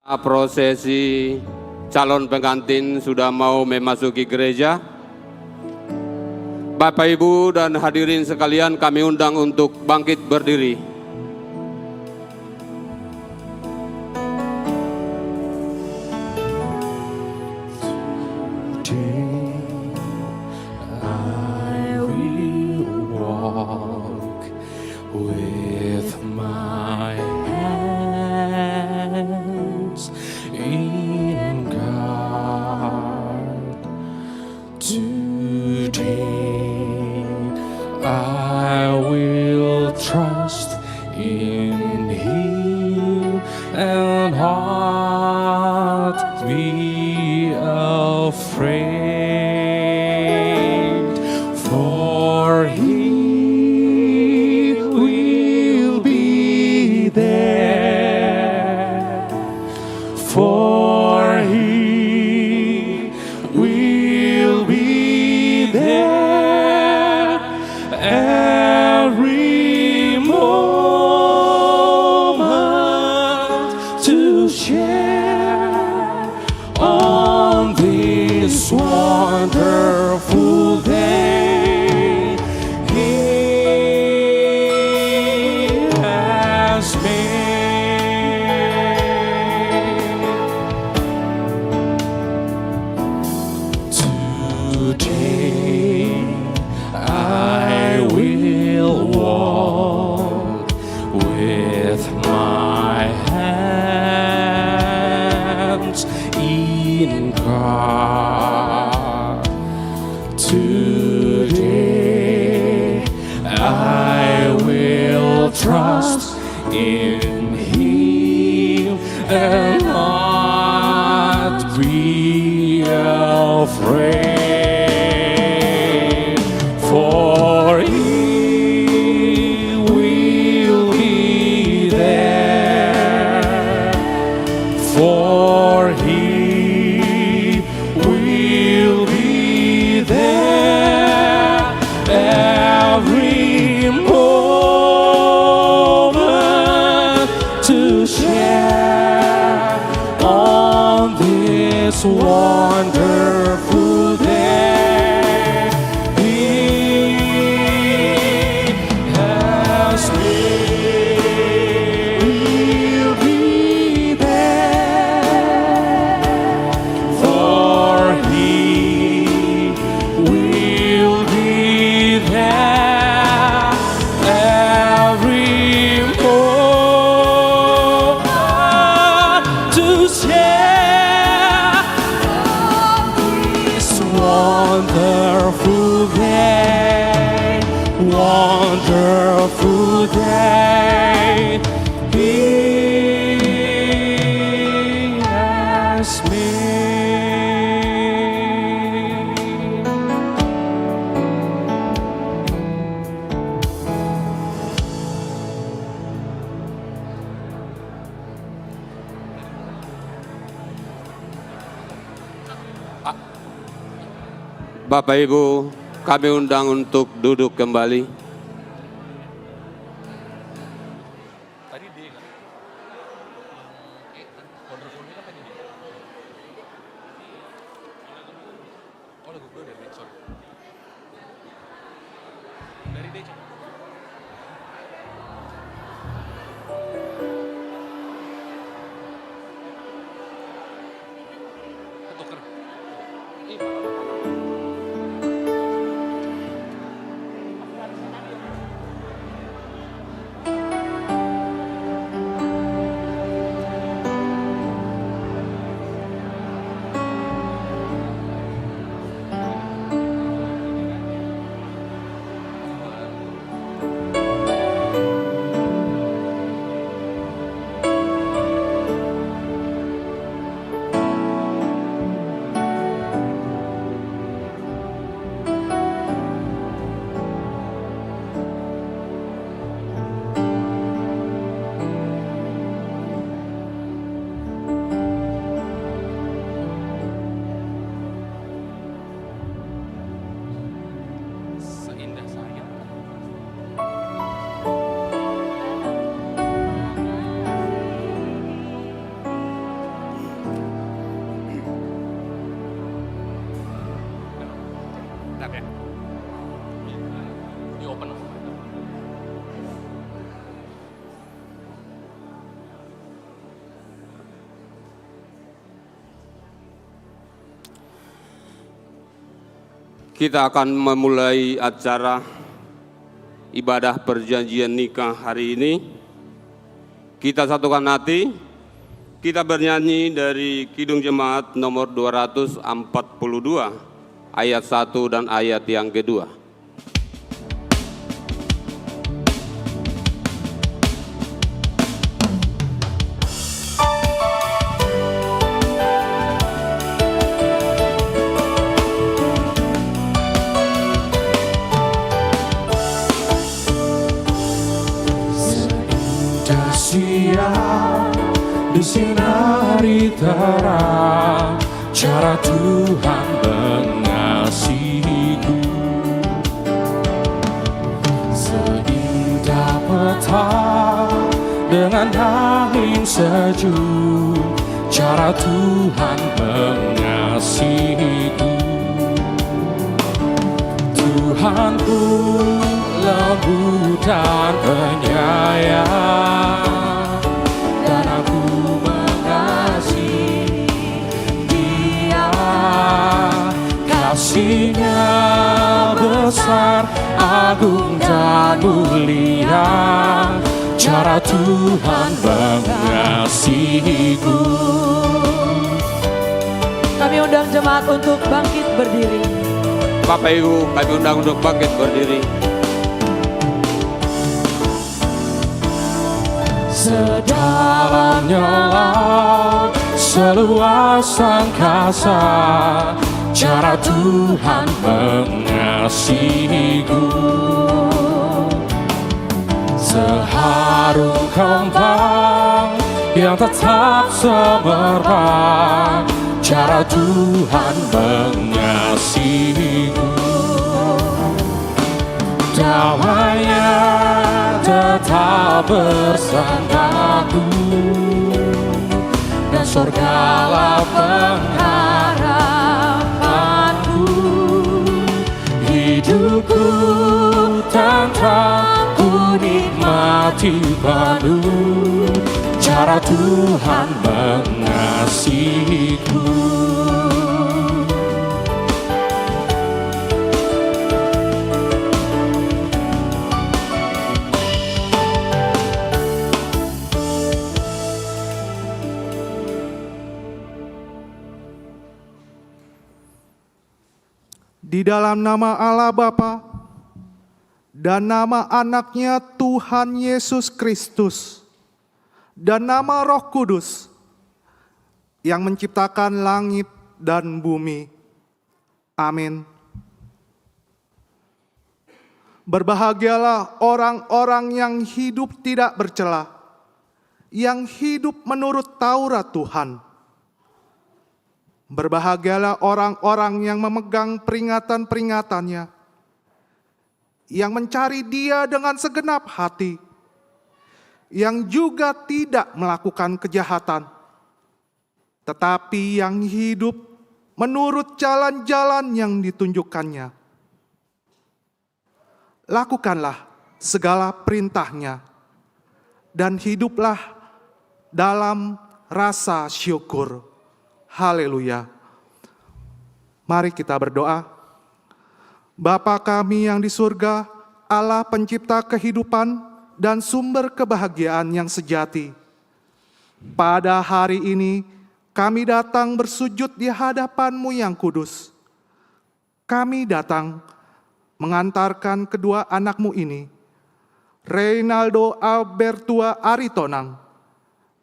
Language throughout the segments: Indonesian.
Prosesi calon pengantin sudah mau memasuki gereja. Bapak, Ibu, dan hadirin sekalian, kami undang untuk bangkit berdiri. I will walk with my hands in God. Today I will trust in Him and not be afraid, for He will be there. For He will be there every moment to share on this wonderful day He has made. Today I will walk with my hands in God. Today I will trust in Him and not be afraid, for He will be there. For He will be there every moment to share on this wonderful day He has made. We'll be there, for He will be there every moment to share this wonderful day, wonderful day He has made. Bapak, Ibu, kami undang untuk duduk kembali. Tadi D kan? Wonderful-nya kan tadi D. Oh, lagu gue dari D, sorry. Dari D, coba. Tuker. Bentar ya. Di open. Kita akan memulai acara ibadah perjanjian nikah hari ini. Kita satukan hati, kita bernyanyi dari Kidung Jemaat nomor 242, ayat 1 dan ayat yang kedua. Siang disinari terang cara Tuhan mengasihiku, seindah petang dengan angin sejuk cara Tuhan mengasihiku. Tuhanku lembut dan penyayang, dan aku mengasihi Dia. Kasih-Nya besar, agung dan mulia, cara Tuhan mengasihiku. Kami undang jemaat untuk bangkit berdiri. Bapak Ibu, kami undang untuk bangkit berdiri. Sedalamnya laut, seluas angkasa, cara Tuhan mengasihiku. Seharum kembang yang tetap semerbak, cara Tuhan mengasihiku. Damai-Nya tetap bersamaku, dan sorgalah pengharapanku. Hidupku tentram ku nikmati penuh, cara Tuhan mengasihiku. Di dalam nama Allah Bapa dan nama Anaknya Tuhan Yesus Kristus dan nama Roh Kudus yang menciptakan langit dan bumi. Amin. Berbahagialah orang-orang yang hidup tidak bercela, yang hidup menurut Taurat Tuhan. Berbahagialah orang-orang yang memegang peringatan-peringatannya, yang mencari Dia dengan segenap hati, yang juga tidak melakukan kejahatan, tetapi yang hidup menurut jalan-jalan yang ditunjukkannya. Lakukanlah segala perintah-Nya, dan hiduplah dalam rasa syukur. Haleluya. Mari kita berdoa. Bapa kami yang di surga, Allah pencipta kehidupan dan sumber kebahagiaan yang sejati. Pada hari ini kami datang bersujud di hadapan-Mu yang kudus. Kami datang mengantarkan kedua anak-Mu ini, Reynaldo Albertua Aritonang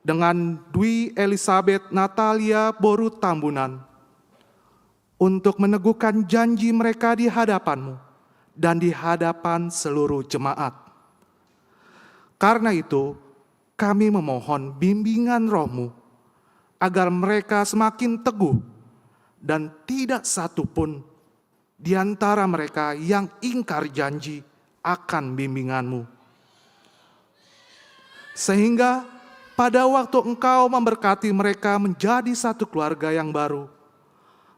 dengan Dwi Elizabeth Natalia Boru Tambunan, untuk meneguhkan janji mereka di hadapan-Mu dan di hadapan seluruh jemaat. Karena itu, kami memohon bimbingan Roh-Mu, agar mereka semakin teguh dan tidak satu pun di antara mereka yang ingkar janji akan bimbingan-Mu. Sehingga pada waktu Engkau memberkati mereka menjadi satu keluarga yang baru,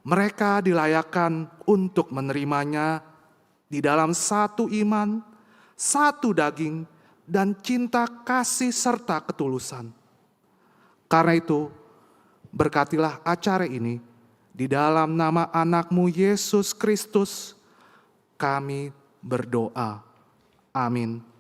mereka dilayakkan untuk menerimanya di dalam satu iman, satu daging, dan cinta kasih serta ketulusan. Karena itu, berkatilah acara ini di dalam nama anak-Mu Yesus Kristus, kami berdoa. Amin.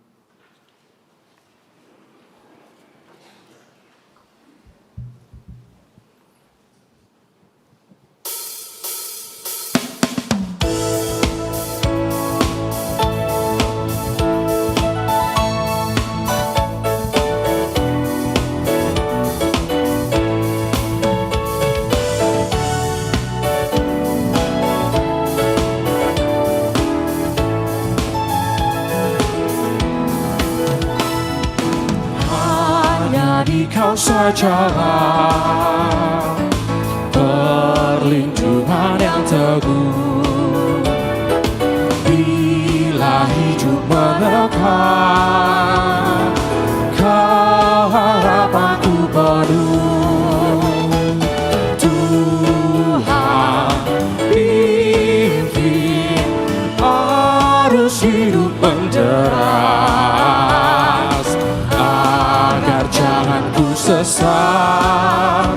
Kau sajalah perlindungan yang teguh. Bila hidup menekan, Kau harapanku penuh. Tuhan pimpin arus hidup menderas, agar jangan ku sesat,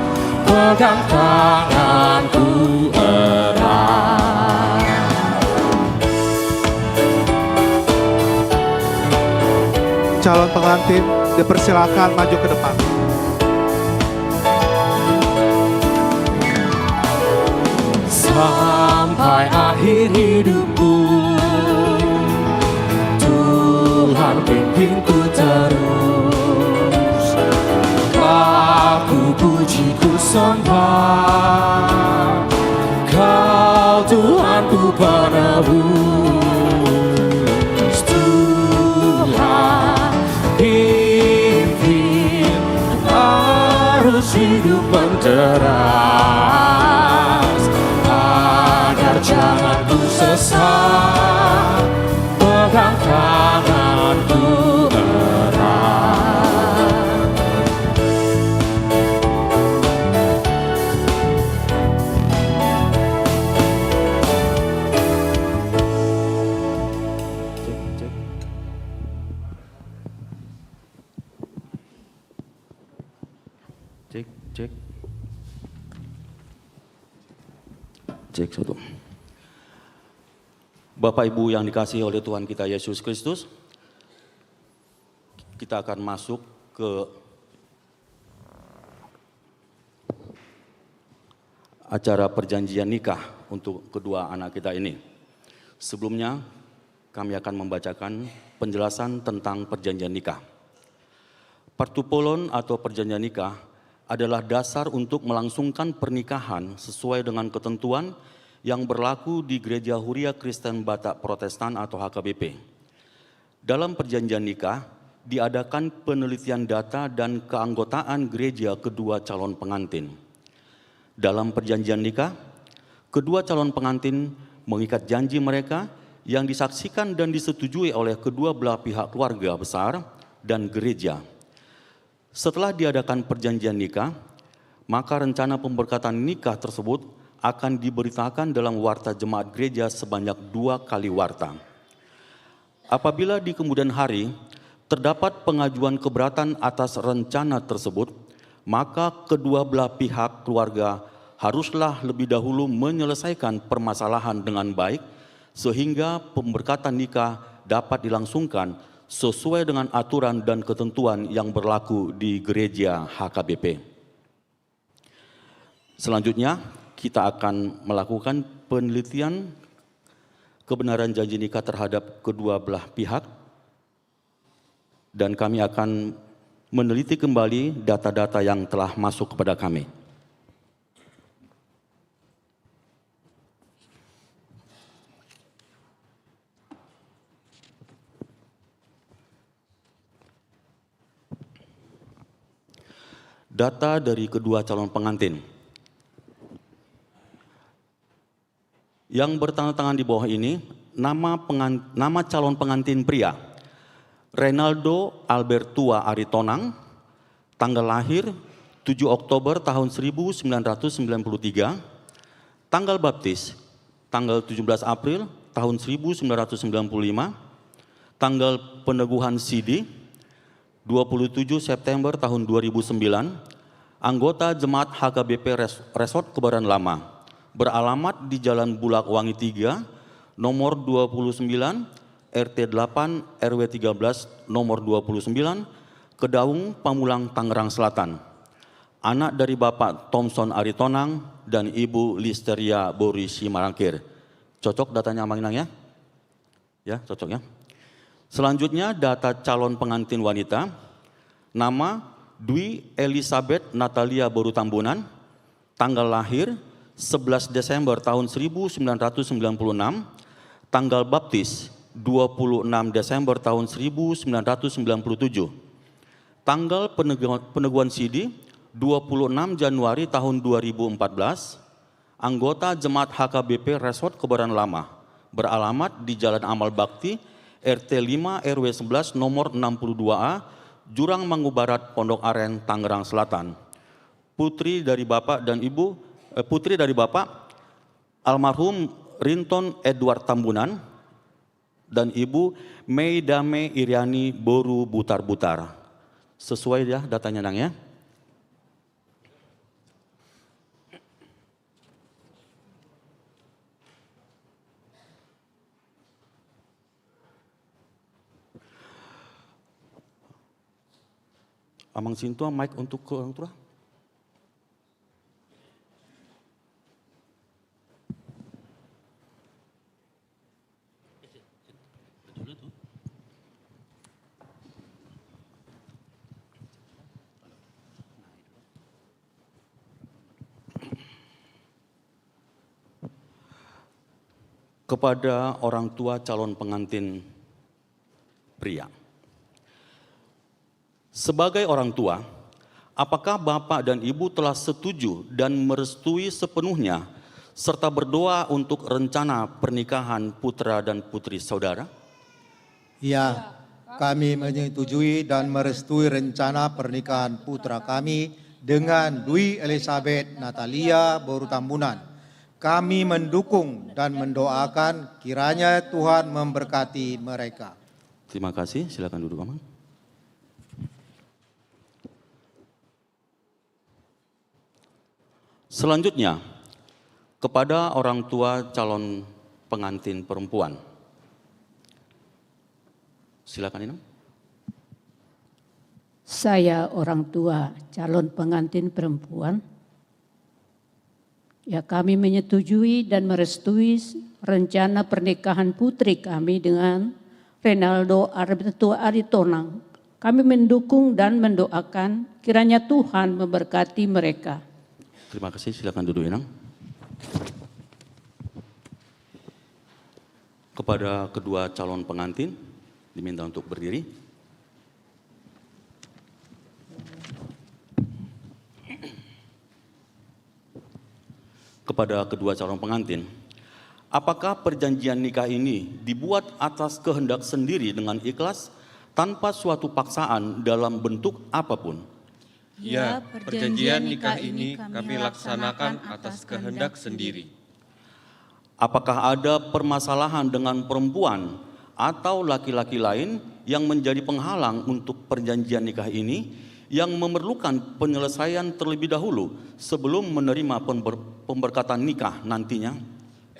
pegang tanganku erat. Calon pengantin dipersilakan maju ke depan. Sampai akhir hidupku, Tuhan pimpinku terus. Aku puji ku sembah, Kau Tuhanku penebus. Tuhan pimpin arus hidup menderas, agar jangan ku sesat, pegang tanganku erat. Cek satu. Bapak Ibu yang dikasihi oleh Tuhan kita Yesus Kristus, kita akan masuk ke acara perjanjian nikah untuk kedua anak kita ini. Sebelumnya kami akan membacakan penjelasan tentang perjanjian nikah. Partupolon atau perjanjian nikah adalah dasar untuk melangsungkan pernikahan sesuai dengan ketentuan yang berlaku di Gereja Huria Kristen Batak Protestan atau HKBP. Dalam perjanjian nikah, diadakan penelitian data dan keanggotaan gereja kedua calon pengantin. Dalam perjanjian nikah, kedua calon pengantin mengikat janji mereka yang disaksikan dan disetujui oleh kedua belah pihak keluarga besar dan gereja. Setelah diadakan perjanjian nikah, maka rencana pemberkatan nikah tersebut akan diberitakan dalam warta jemaat gereja sebanyak 2 kali warta. Apabila di kemudian hari terdapat pengajuan keberatan atas rencana tersebut, maka kedua belah pihak keluarga haruslah lebih dahulu menyelesaikan permasalahan dengan baik sehingga pemberkatan nikah dapat dilangsungkan sesuai dengan aturan dan ketentuan yang berlaku di gereja HKBP. Selanjutnya, kita akan melakukan penelitian kebenaran janji nikah terhadap kedua belah pihak dan kami akan meneliti kembali data-data yang telah masuk kepada kami. Data dari kedua calon pengantin. Yang bertanda tangan di bawah ini, nama calon pengantin pria, Reynaldo Albertua Aritonang, tanggal lahir 7 Oktober tahun 1993, Tanggal baptis, tanggal 17 April tahun 1995, tanggal peneguhan sidi, 27 September tahun 2009, anggota Jemaat HKBP Resort Kebayoran Lama, beralamat di Jalan Bulakwangi 3, nomor 29, RT 8, RW 13, nomor 29, Kedaung, Pamulang, Tangerang Selatan. Anak dari Bapak Thompson Aritonang dan Ibu Listeria Borisi Marangkir. Cocok datanya Mang Inang ya? Ya, cocok ya. Selanjutnya data calon pengantin wanita. Nama Dwi Elizabeth Natalia Boru Tambunan. Tanggal lahir 11 Desember tahun 1996. Tanggal baptis 26 Desember tahun 1997. Tanggal peneguhan sidi 26 Januari tahun 2014, anggota Jemaat HKBP Resort Kebayoran Lama, beralamat di Jalan Amal Bakti, RT 5 RW 11 nomor 62A, Jurang Mangu Barat, Pondok Aren, Tangerang Selatan. Putri dari Bapak almarhum Rinton Edward Tambunan dan Ibu Mei Dame Iriani Boru Butar-Butar. Sesuai ya datanya Nang ya. Amang Sintua, mic untuk ke orang tua. Kepada orang tua calon pengantin pria. Sebagai orang tua, apakah Bapak dan Ibu telah setuju dan merestui sepenuhnya serta berdoa untuk rencana pernikahan putra dan putri saudara? Ya, kami menyetujui dan merestui rencana pernikahan putra kami dengan Dwi Elizabeth Natalia Boru Tambunan. Kami mendukung dan mendoakan kiranya Tuhan memberkati mereka. Terima kasih, silakan duduk Amang. Selanjutnya, kepada orang tua calon pengantin perempuan. Silakan Inam. Saya orang tua calon pengantin perempuan. Ya, kami menyetujui dan merestui rencana pernikahan putri kami dengan Renaldo Alberto Aritonang. Kami mendukung dan mendoakan kiranya Tuhan memberkati mereka. Terima kasih, silakan duduk Inang. Kepada kedua calon pengantin, diminta untuk berdiri. Kepada kedua calon pengantin, apakah perjanjian nikah ini dibuat atas kehendak sendiri dengan ikhlas tanpa suatu paksaan dalam bentuk apapun? Ya, perjanjian nikah ini kami laksanakan atas kehendak sendiri. Apakah ada permasalahan dengan perempuan atau laki-laki lain yang menjadi penghalang untuk perjanjian nikah ini yang memerlukan penyelesaian terlebih dahulu sebelum menerima pemberkatan nikah nantinya?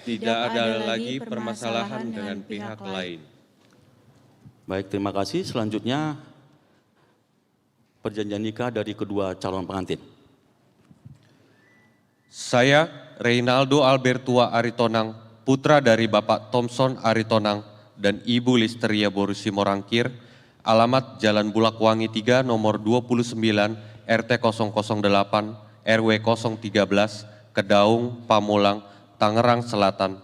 Tidak ada lagi permasalahan dengan pihak lain. Baik, terima kasih. Selanjutnya perjanjian nikah dari kedua calon pengantin. Saya, Reynaldo Albertua Aritonang, putra dari Bapak Thompson Aritonang dan Ibu Listeria Borusi Morangkir, alamat Jalan Bulakwangi 3 nomor 29 RT 008 RW 013 Kedaung, Pamulang, Tangerang Selatan.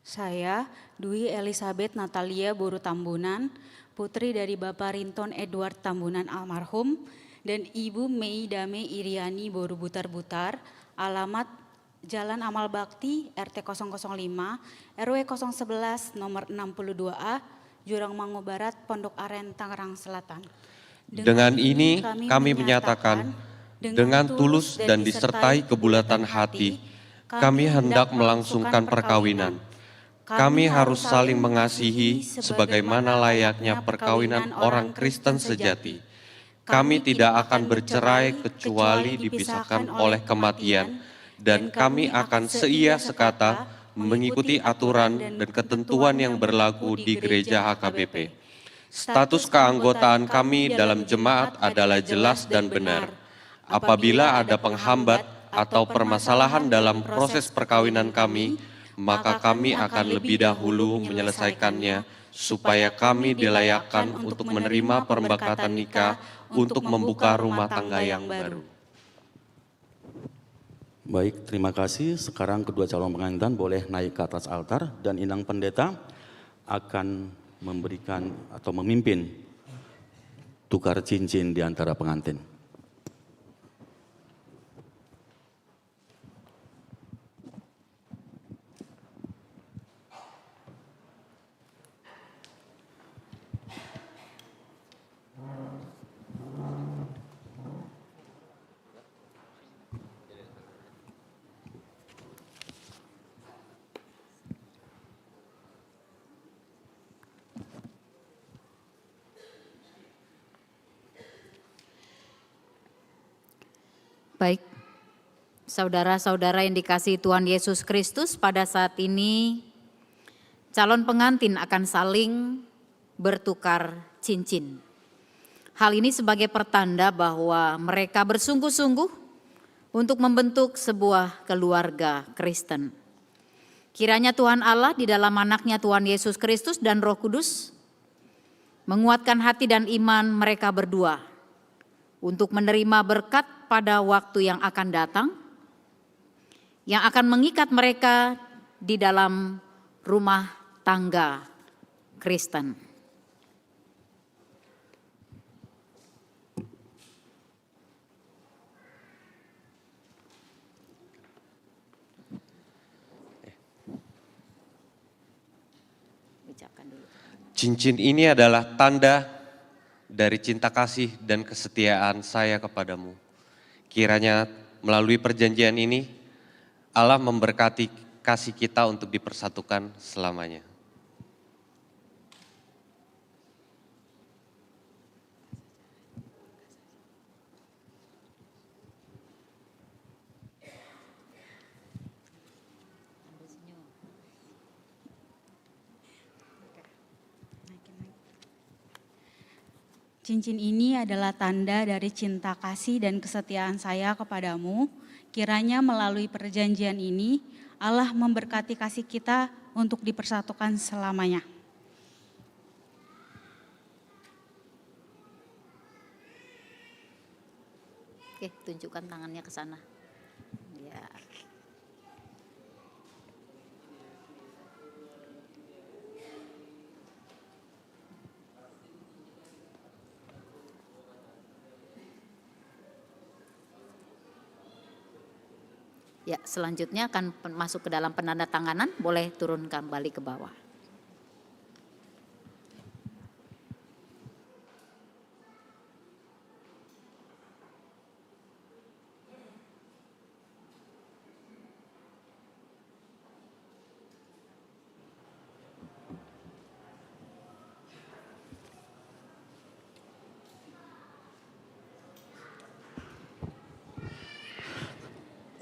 Saya, Dwi Elizabeth Natalia Boru Tambunan, putri dari Bapak Rinton Edward Tambunan almarhum dan Ibu Mei Dame Iriani Boru Butar-Butar, alamat Jalan Amal Bakti RT 005 RW 011 nomor 62A, Jurang Mangu Barat, Pondok Aren, Tangerang Selatan. Dengan ini kami menyatakan dengan tulus dan disertai kebulatan hati, kami hendak melangsungkan perkawinan. Kami harus saling mengasihi sebagaimana layaknya perkawinan orang Kristen sejati. Kami tidak akan bercerai kecuali dipisahkan oleh kematian, dan kami akan seia sekata mengikuti aturan dan ketentuan yang berlaku di gereja HKBP. Status keanggotaan kami dalam jemaat adalah jelas dan benar. Apabila ada penghambat atau permasalahan dalam proses perkawinan kami, maka kami akan lebih dahulu menyelesaikannya supaya kami dilayakkan untuk menerima perberkatan nikah untuk membuka rumah tangga yang baru. Baik, terima kasih. Sekarang kedua calon pengantin boleh naik ke atas altar dan inang pendeta akan memberikan atau memimpin tukar cincin di antara pengantin. Baik, saudara-saudara yang dikasihi Tuhan Yesus Kristus, pada saat ini calon pengantin akan saling bertukar cincin. Hal ini sebagai pertanda bahwa mereka bersungguh-sungguh untuk membentuk sebuah keluarga Kristen. Kiranya Tuhan Allah di dalam anaknya Tuhan Yesus Kristus dan Roh Kudus menguatkan hati dan iman mereka berdua untuk menerima berkat pada waktu yang akan datang, yang akan mengikat mereka di dalam rumah tangga Kristen. Cincin ini adalah tanda dari cinta kasih dan kesetiaan saya kepadamu. Kiranya melalui perjanjian ini, Allah memberkati kasih kita untuk dipersatukan selamanya. Cincin ini adalah tanda dari cinta kasih dan kesetiaan saya kepadamu. Kiranya melalui perjanjian ini, Allah memberkati kasih kita untuk dipersatukan selamanya. Oke, tunjukkan tangannya ke sana. Ya. Ya, selanjutnya akan masuk ke dalam penandatanganan, boleh turun kembali ke bawah.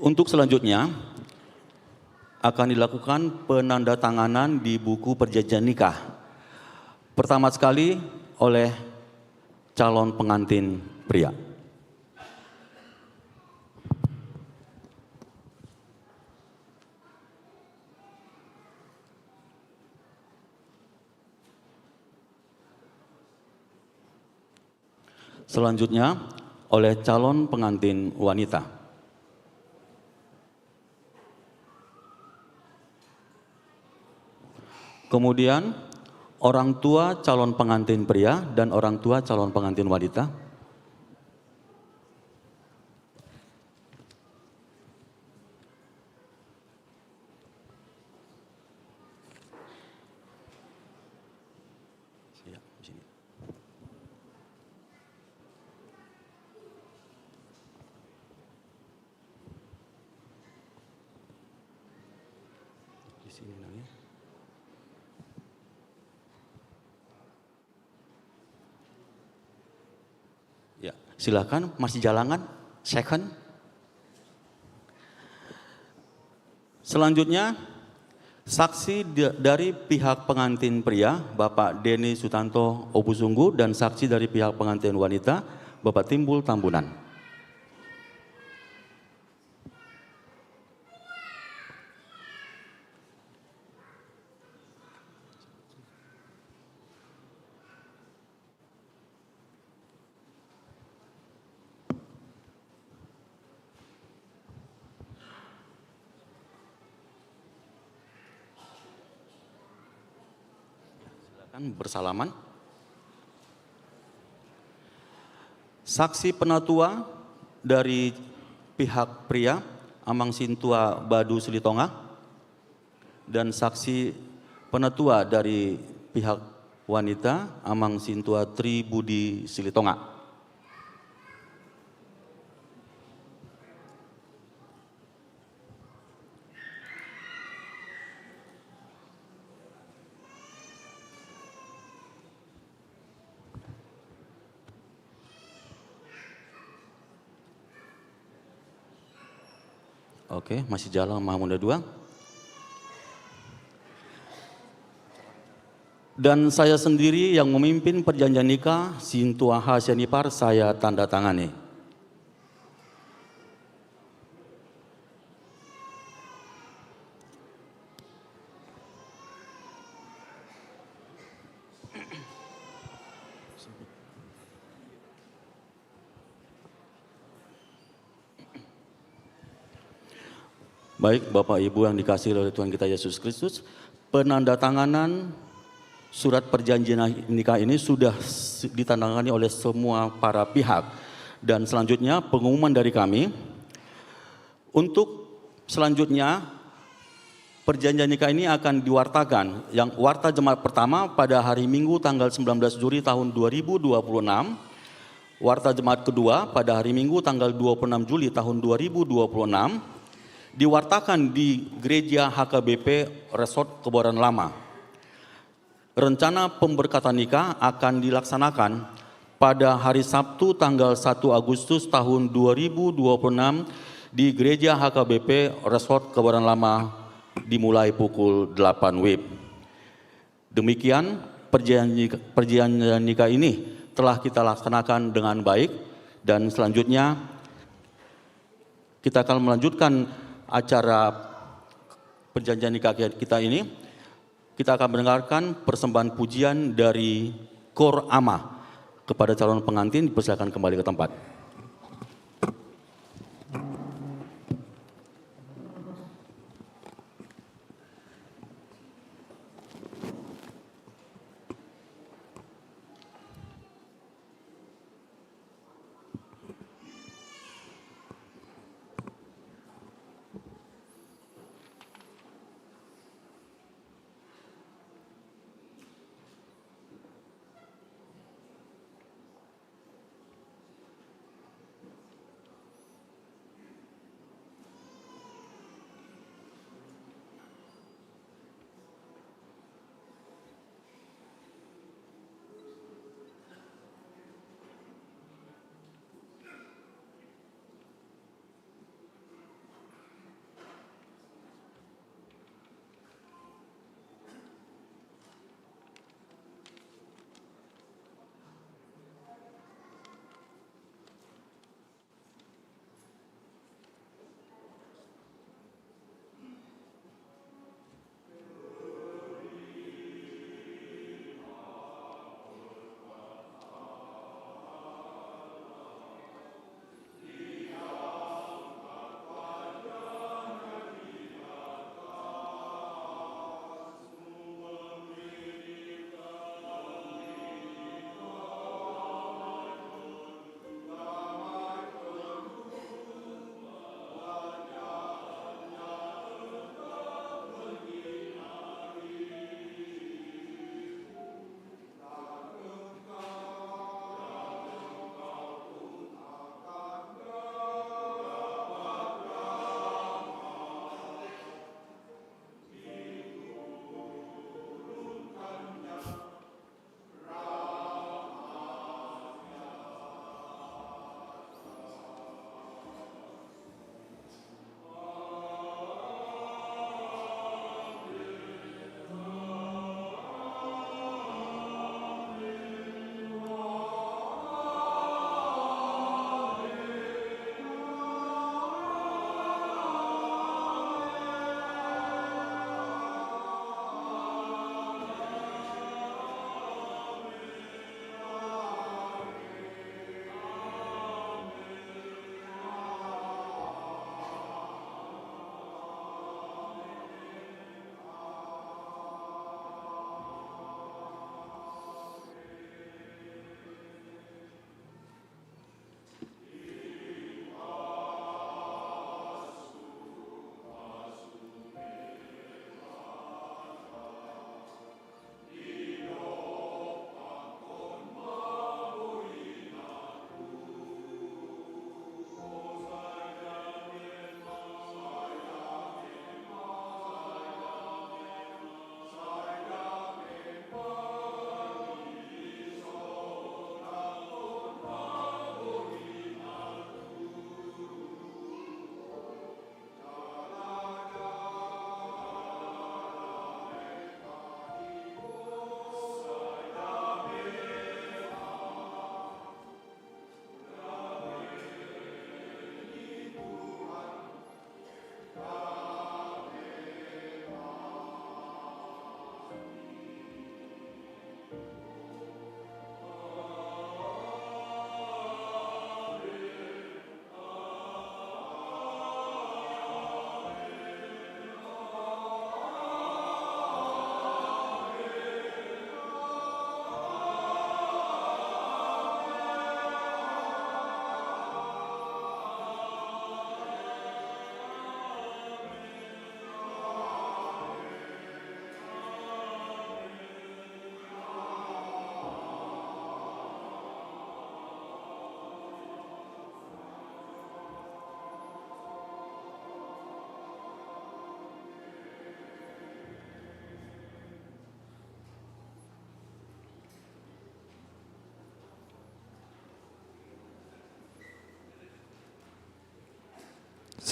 Untuk selanjutnya akan dilakukan penandatanganan di buku perjanjian nikah. Pertama sekali oleh calon pengantin pria. Selanjutnya oleh calon pengantin wanita. Kemudian orang tua calon pengantin pria dan orang tua calon pengantin wanita. Silakan, masih jalankan, second. Selanjutnya, saksi dari pihak pengantin pria, Bapak Denny Sutanto Obusunggu, dan saksi dari pihak pengantin wanita, Bapak Timbul Tambunan. Bersalaman. Saksi penatua dari pihak pria, Amang Sintua Badu Silitonga, dan saksi penatua dari pihak wanita, Amang Sintua Tri Budi Silitonga. Oke, masih jalan Mahamuda 2. Dan saya sendiri yang memimpin perjanjian nikah Sintua Hasyanipar saya tanda tangani. Baik, Bapak Ibu yang dikasihi oleh Tuhan kita Yesus Kristus, penandatanganan surat perjanjian nikah ini sudah ditandatangani oleh semua para pihak. Dan selanjutnya pengumuman dari kami, untuk selanjutnya perjanjian nikah ini akan diwartakan. Yang warta jemaat pertama pada hari Minggu tanggal 19 Juli tahun 2026, warta jemaat kedua pada hari Minggu tanggal 26 Juli tahun 2026, diwartakan di Gereja HKBP Resort Kebayoran Lama. Rencana pemberkatan nikah akan dilaksanakan pada hari Sabtu tanggal 1 Agustus tahun 2026 di Gereja HKBP Resort Kebayoran Lama dimulai pukul 8 WIB. Demikian perjanjian nikah ini telah kita laksanakan dengan baik, dan selanjutnya kita akan melanjutkan acara perjanjian nikah kita ini. Kita akan mendengarkan persembahan pujian dari Kor Ama. Kepada calon pengantin dipersilakan kembali ke tempat.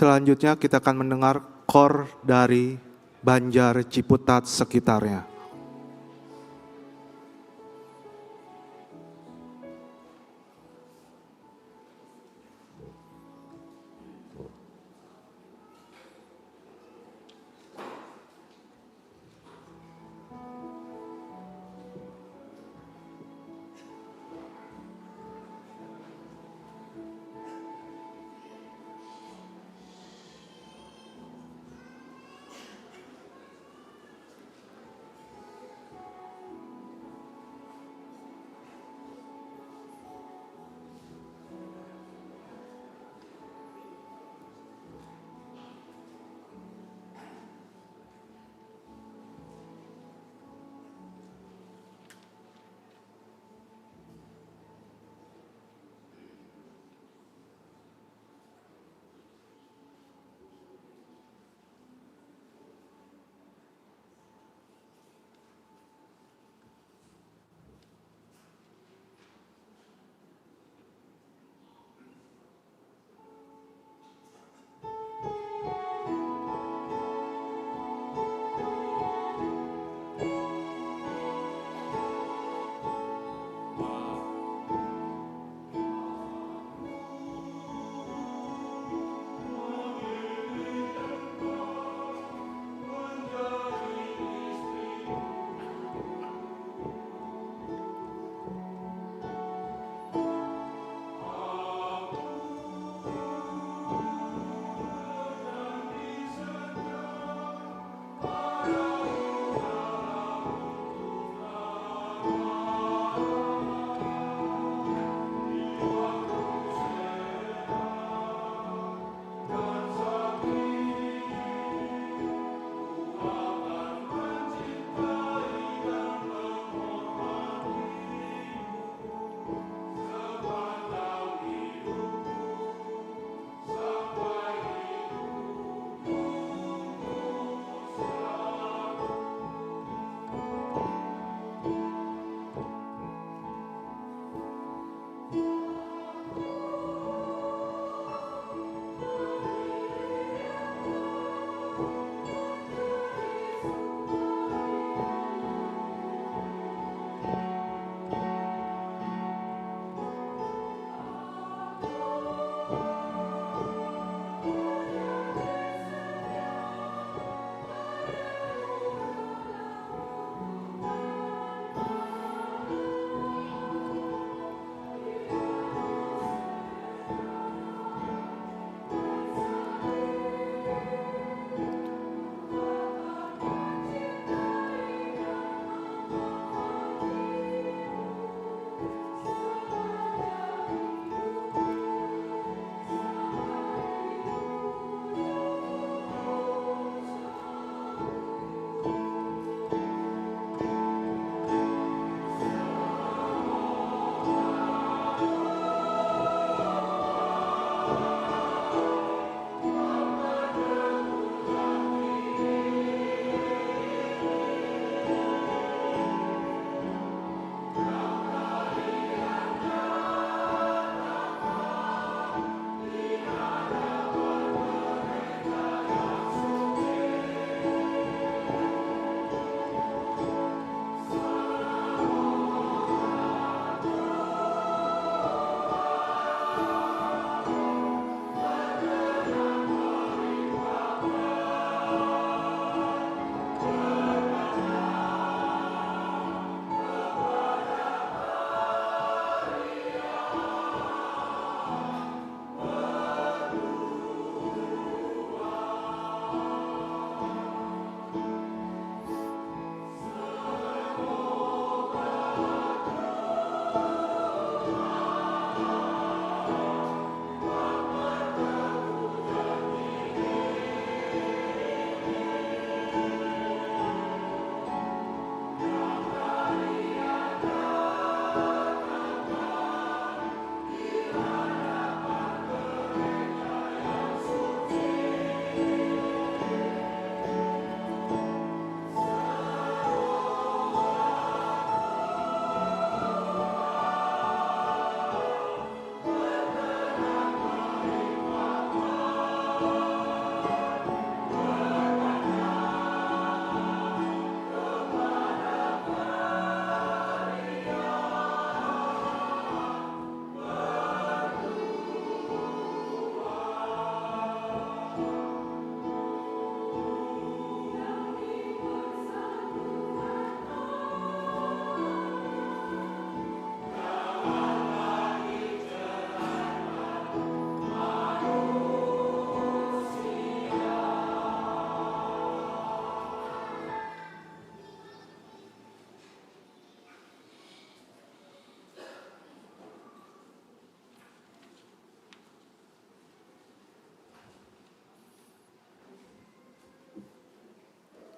Selanjutnya kita akan mendengar kor dari Banjar Ciputat sekitarnya.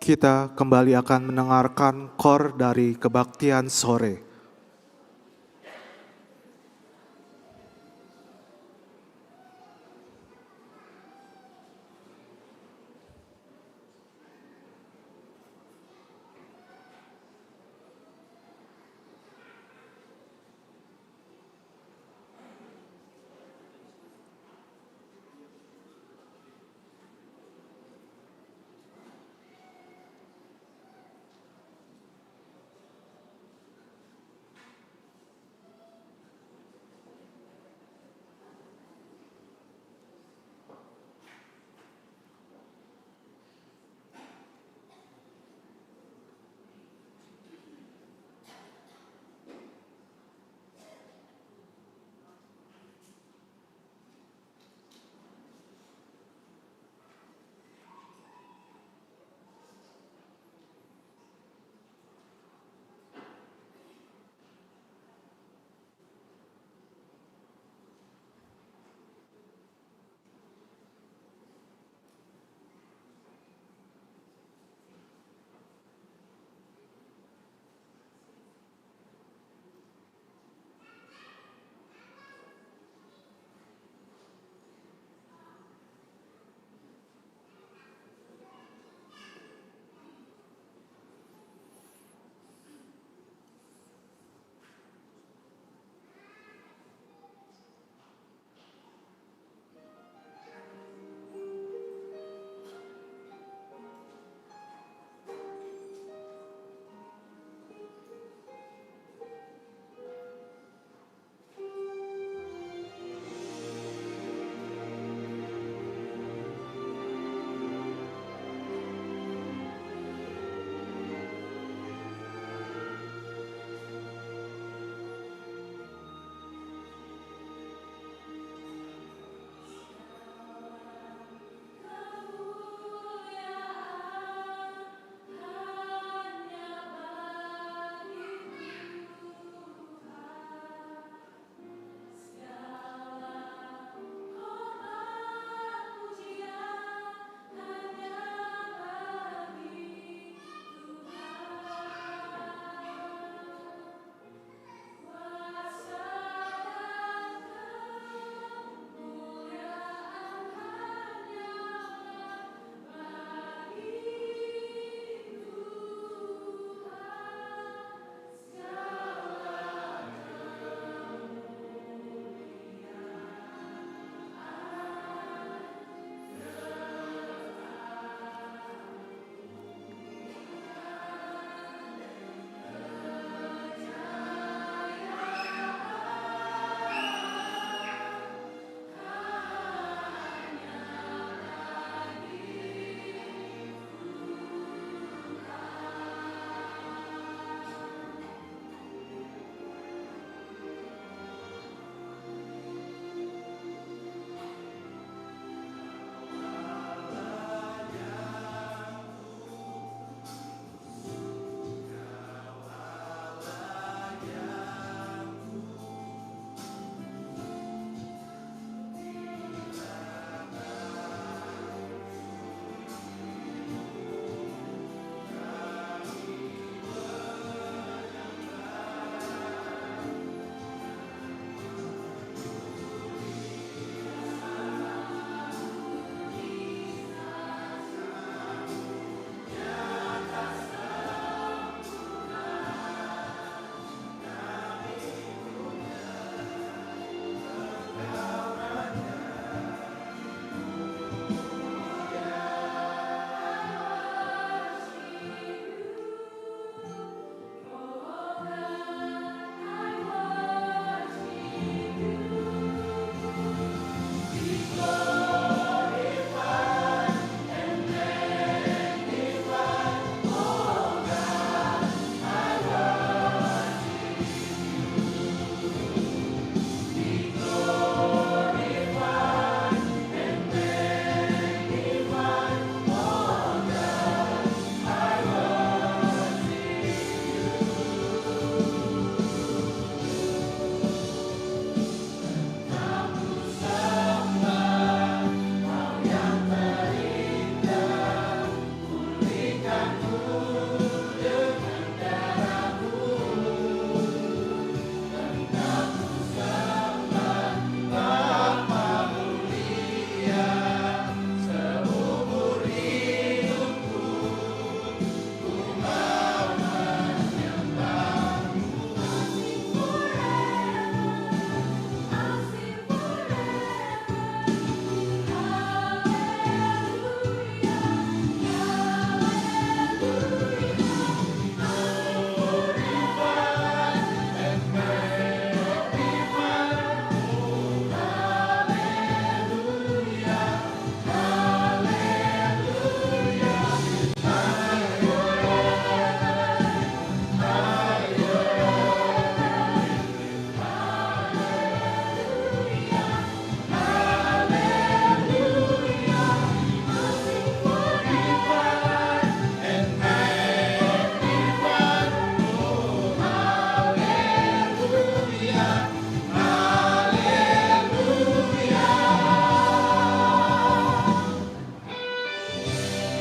kita kembali akan mendengarkan kor dari kebaktian sore.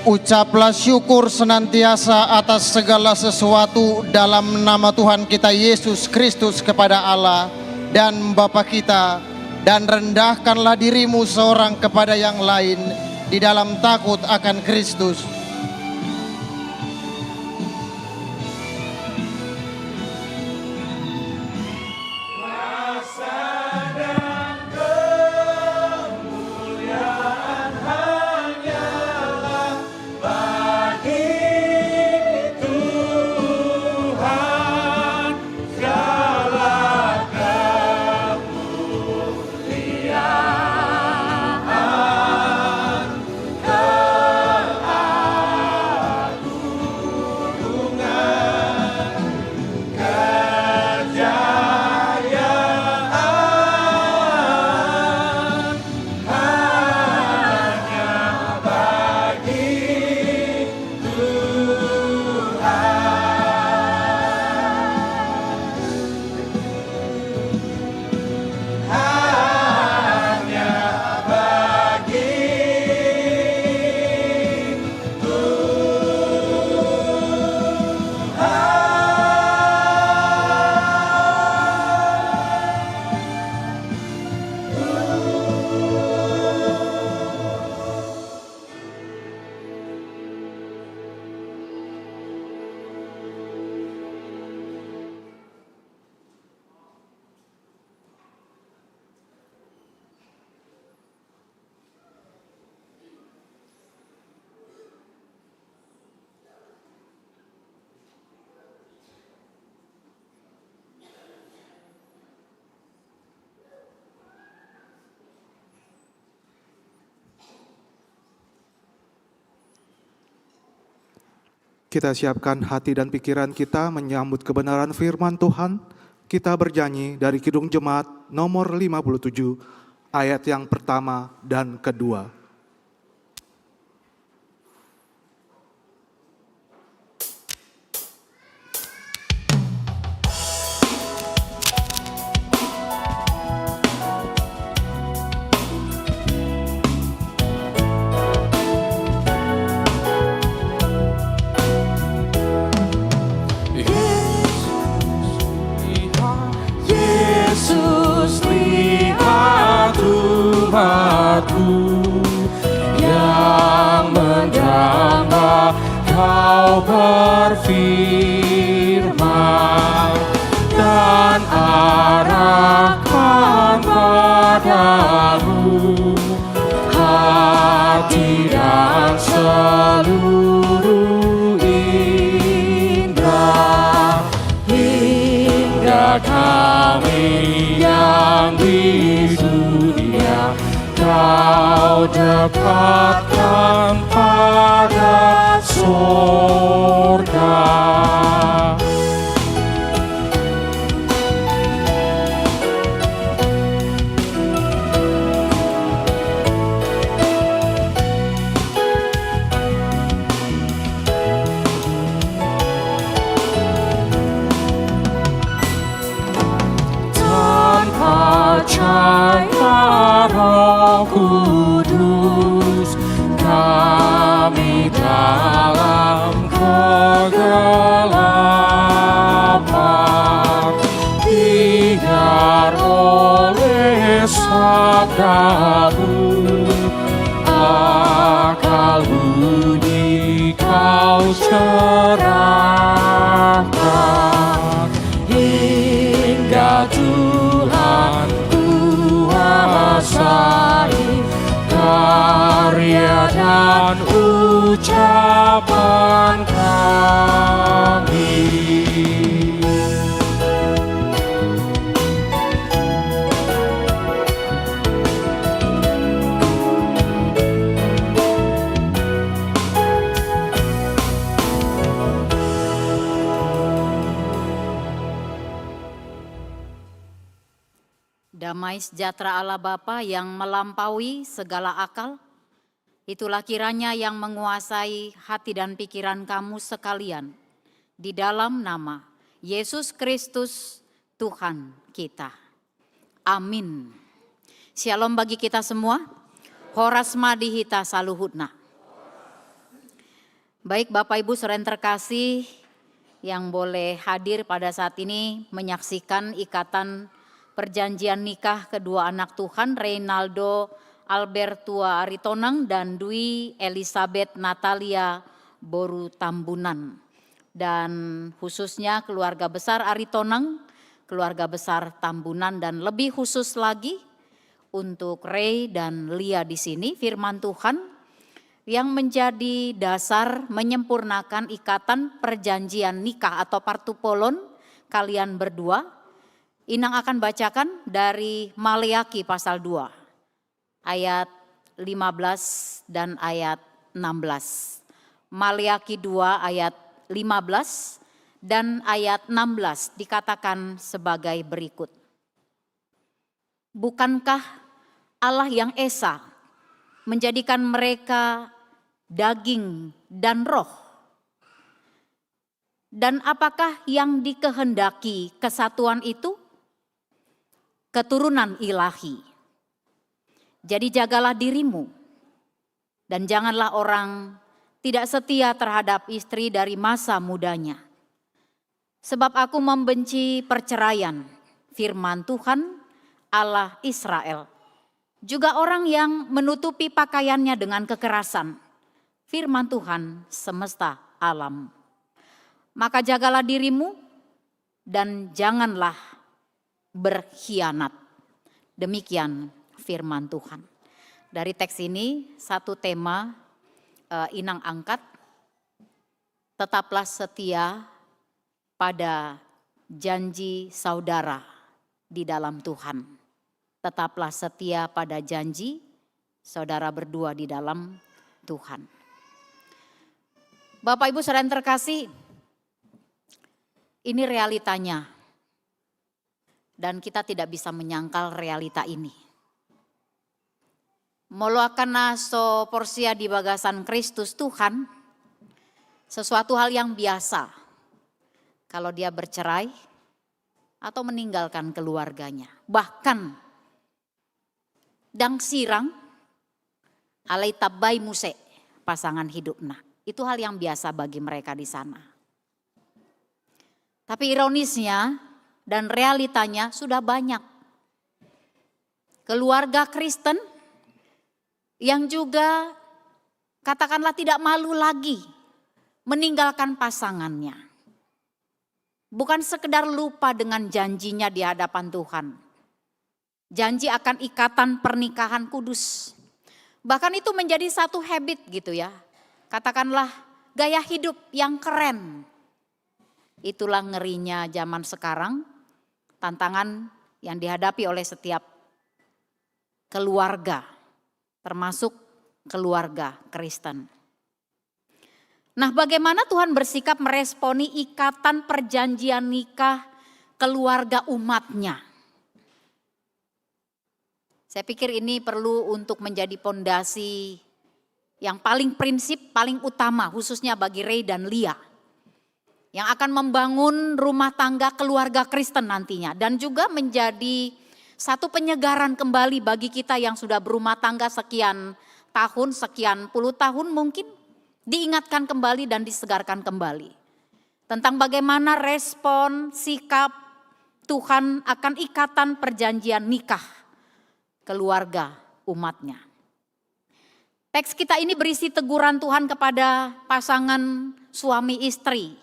Ucaplah syukur senantiasa atas segala sesuatu dalam nama Tuhan kita Yesus Kristus kepada Allah dan Bapa kita, dan rendahkanlah dirimu seorang kepada yang lain di dalam takut akan Kristus. Kita siapkan hati dan pikiran kita menyambut kebenaran firman Tuhan. Kita bernyanyi dari Kidung Jemaat nomor 57, ayat yang pertama dan kedua. Yesus, lihat umatku yang menjamah, Kau berfirman dan arahkan padamu hati dan seluruh indera, hingga kami yang di dunia Kau dekatkan pada surga. Percaya Roh Kudus, kami dalam kegelapan, biar oleh sabdamu akal budi Kau cerahkan, hingga Tuhan kuasai karya dan ucapan kami. Damai sejahtera Allah Bapa yang melampaui segala akal, itulah kiranya yang menguasai hati dan pikiran kamu sekalian, di dalam nama Yesus Kristus Tuhan kita. Amin. Shalom bagi kita semua. Horas madihita saluhutna. Baik Bapak Ibu saudara yang terkasih yang boleh hadir pada saat ini menyaksikan ikatan perjanjian nikah kedua anak Tuhan Reynaldo Albertua Aritonang dan Dwi Elizabeth Natalia Boru Tambunan. Dan khususnya keluarga besar Aritonang, keluarga besar Tambunan dan lebih khusus lagi untuk Ray dan Lia di sini firman Tuhan yang menjadi dasar menyempurnakan ikatan perjanjian nikah atau partupolon kalian berdua. Inang akan bacakan dari Maleaki pasal 2 ayat 15 dan ayat 16. Maleaki 2 ayat 15 dan ayat 16 dikatakan sebagai berikut. Bukankah Allah yang esa menjadikan mereka daging dan roh? Dan apakah yang dikehendaki kesatuan itu? Keturunan ilahi. Jadi jagalah dirimu dan janganlah orang tidak setia terhadap istri dari masa mudanya. Sebab aku membenci perceraian, firman Tuhan Allah Israel. Juga orang yang menutupi pakaiannya dengan kekerasan, firman Tuhan semesta alam. Maka jagalah dirimu dan janganlah berkhianat. Demikian firman Tuhan. Dari teks ini satu tema Inang angkat, tetaplah setia pada janji saudara di dalam Tuhan. Tetaplah setia pada janji saudara berdua di dalam Tuhan. Bapak Ibu saudara yang terkasih, ini realitanya. Dan kita tidak bisa menyangkal realita ini. Moloakana so porsia di bagasan Kristus Tuhan, sesuatu hal yang biasa. Kalau dia bercerai atau meninggalkan keluarganya. Bahkan dang sirang alai tabai muse pasangan hidupna. Itu hal yang biasa bagi mereka di sana. Tapi ironisnya dan realitanya sudah banyak keluarga Kristen yang juga katakanlah tidak malu lagi meninggalkan pasangannya. Bukan sekedar lupa dengan janjinya di hadapan Tuhan. Janji akan ikatan pernikahan kudus. Bahkan itu menjadi satu habit gitu ya. Katakanlah gaya hidup yang keren. Itulah ngerinya zaman sekarang. Tantangan yang dihadapi oleh setiap keluarga. Termasuk keluarga Kristen. Nah, bagaimana Tuhan bersikap meresponi ikatan perjanjian nikah keluarga umatnya? Saya pikir ini perlu untuk menjadi pondasi yang paling prinsip, paling utama khususnya bagi Ray dan Lia. Yang akan membangun rumah tangga keluarga Kristen nantinya. Dan juga menjadi satu penyegaran kembali bagi kita yang sudah berumah tangga sekian tahun, sekian puluh tahun mungkin. Diingatkan kembali dan disegarkan kembali. Tentang bagaimana respon, sikap Tuhan akan ikatan perjanjian nikah keluarga umatnya. Teks kita ini berisi teguran Tuhan kepada pasangan suami istri.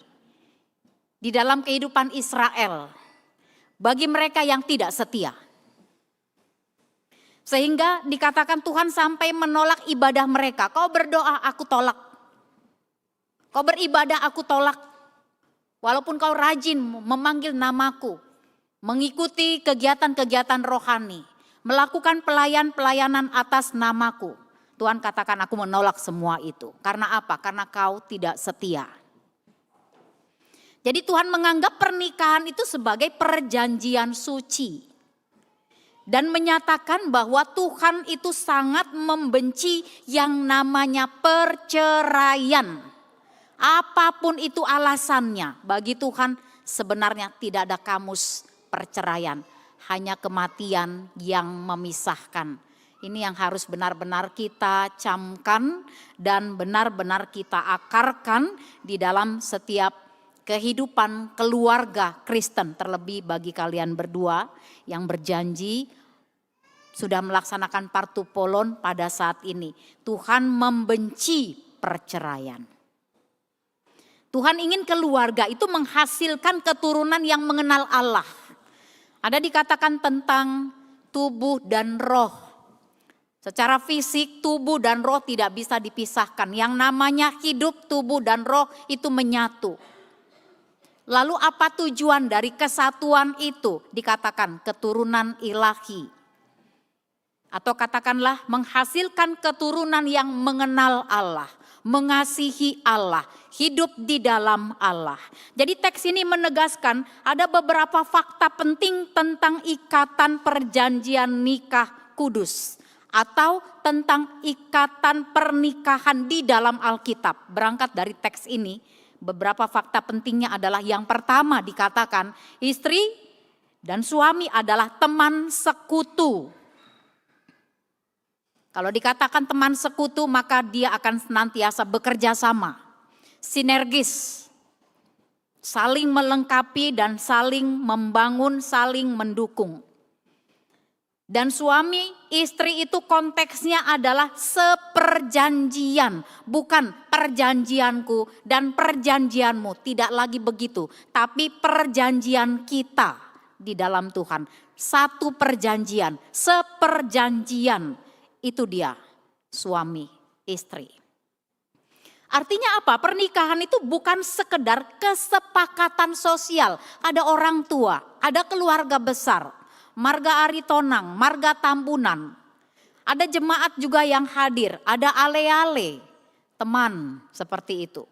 Di dalam kehidupan Israel. Bagi mereka yang tidak setia. Sehingga dikatakan Tuhan sampai menolak ibadah mereka. Kau berdoa aku tolak. Kau beribadah aku tolak. Walaupun kau rajin memanggil namaku. Mengikuti kegiatan-kegiatan rohani. Melakukan pelayanan atas namaku. Tuhan katakan aku menolak semua itu. Karena apa? Karena kau tidak setia. Jadi Tuhan menganggap pernikahan itu sebagai perjanjian suci. Dan menyatakan bahwa Tuhan itu sangat membenci yang namanya perceraian. Apapun itu alasannya, bagi Tuhan sebenarnya tidak ada kamus perceraian. Hanya kematian yang memisahkan, Ini yang harus benar-benar kita camkan dan benar-benar kita akarkan di dalam setiap kehidupan keluarga Kristen. Terlebih bagi kalian berdua yang berjanji sudah melaksanakan partupolon pada saat ini. Tuhan membenci perceraian. Tuhan ingin keluarga itu menghasilkan keturunan yang mengenal Allah. Ada dikatakan tentang tubuh dan roh. Secara fisik tubuh dan roh tidak bisa dipisahkan. Yang namanya hidup, tubuh dan roh itu menyatu. Lalu apa tujuan dari kesatuan itu? Dikatakan keturunan ilahi. Atau katakanlah menghasilkan keturunan yang mengenal Allah. Mengasihi Allah, hidup di dalam Allah. Jadi teks ini menegaskan ada beberapa fakta penting tentang ikatan perjanjian nikah kudus. Atau tentang ikatan pernikahan di dalam Alkitab. Berangkat dari teks ini, beberapa fakta pentingnya adalah yang pertama dikatakan istri dan suami adalah teman sekutu. Kalau dikatakan teman sekutu maka dia akan senantiasa bekerja sama, sinergis, saling melengkapi dan saling membangun, saling mendukung. Dan suami istri itu konteksnya adalah seperjanjian, bukan perjanjianku dan perjanjianmu, tidak lagi begitu. Tapi perjanjian kita di dalam Tuhan, satu perjanjian, seperjanjian, itu dia suami istri. Artinya apa? Pernikahan itu bukan sekedar kesepakatan sosial, ada orang tua, ada keluarga besar. Marga Aritonang, Marga Tambunan. Ada jemaat juga yang hadir, ada ale-ale, teman seperti itu.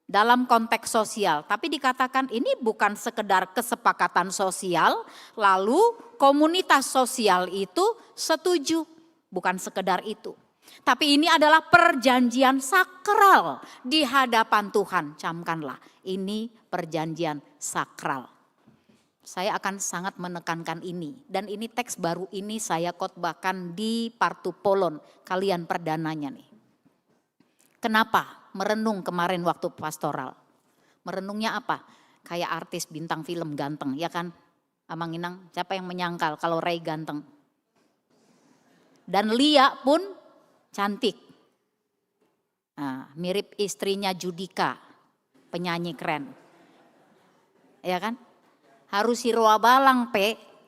Dalam konteks sosial, tapi dikatakan ini bukan sekedar kesepakatan sosial, lalu komunitas sosial itu setuju, bukan sekedar itu. Tapi ini adalah perjanjian sakral di hadapan Tuhan, camkanlah, ini perjanjian sakral. Saya akan sangat menekankan ini. Dan ini teks baru ini saya khotbahkan di partupolon kalian perdananya nih. Kenapa? Merenung kemarin waktu pastoral. Merenungnya apa? Kayak artis bintang film ganteng, ya kan? Amang Inang, siapa yang menyangkal kalau Ray ganteng? Dan Lia pun cantik. Nah, mirip istrinya Judika, penyanyi keren. Ya kan? Harus si roa balang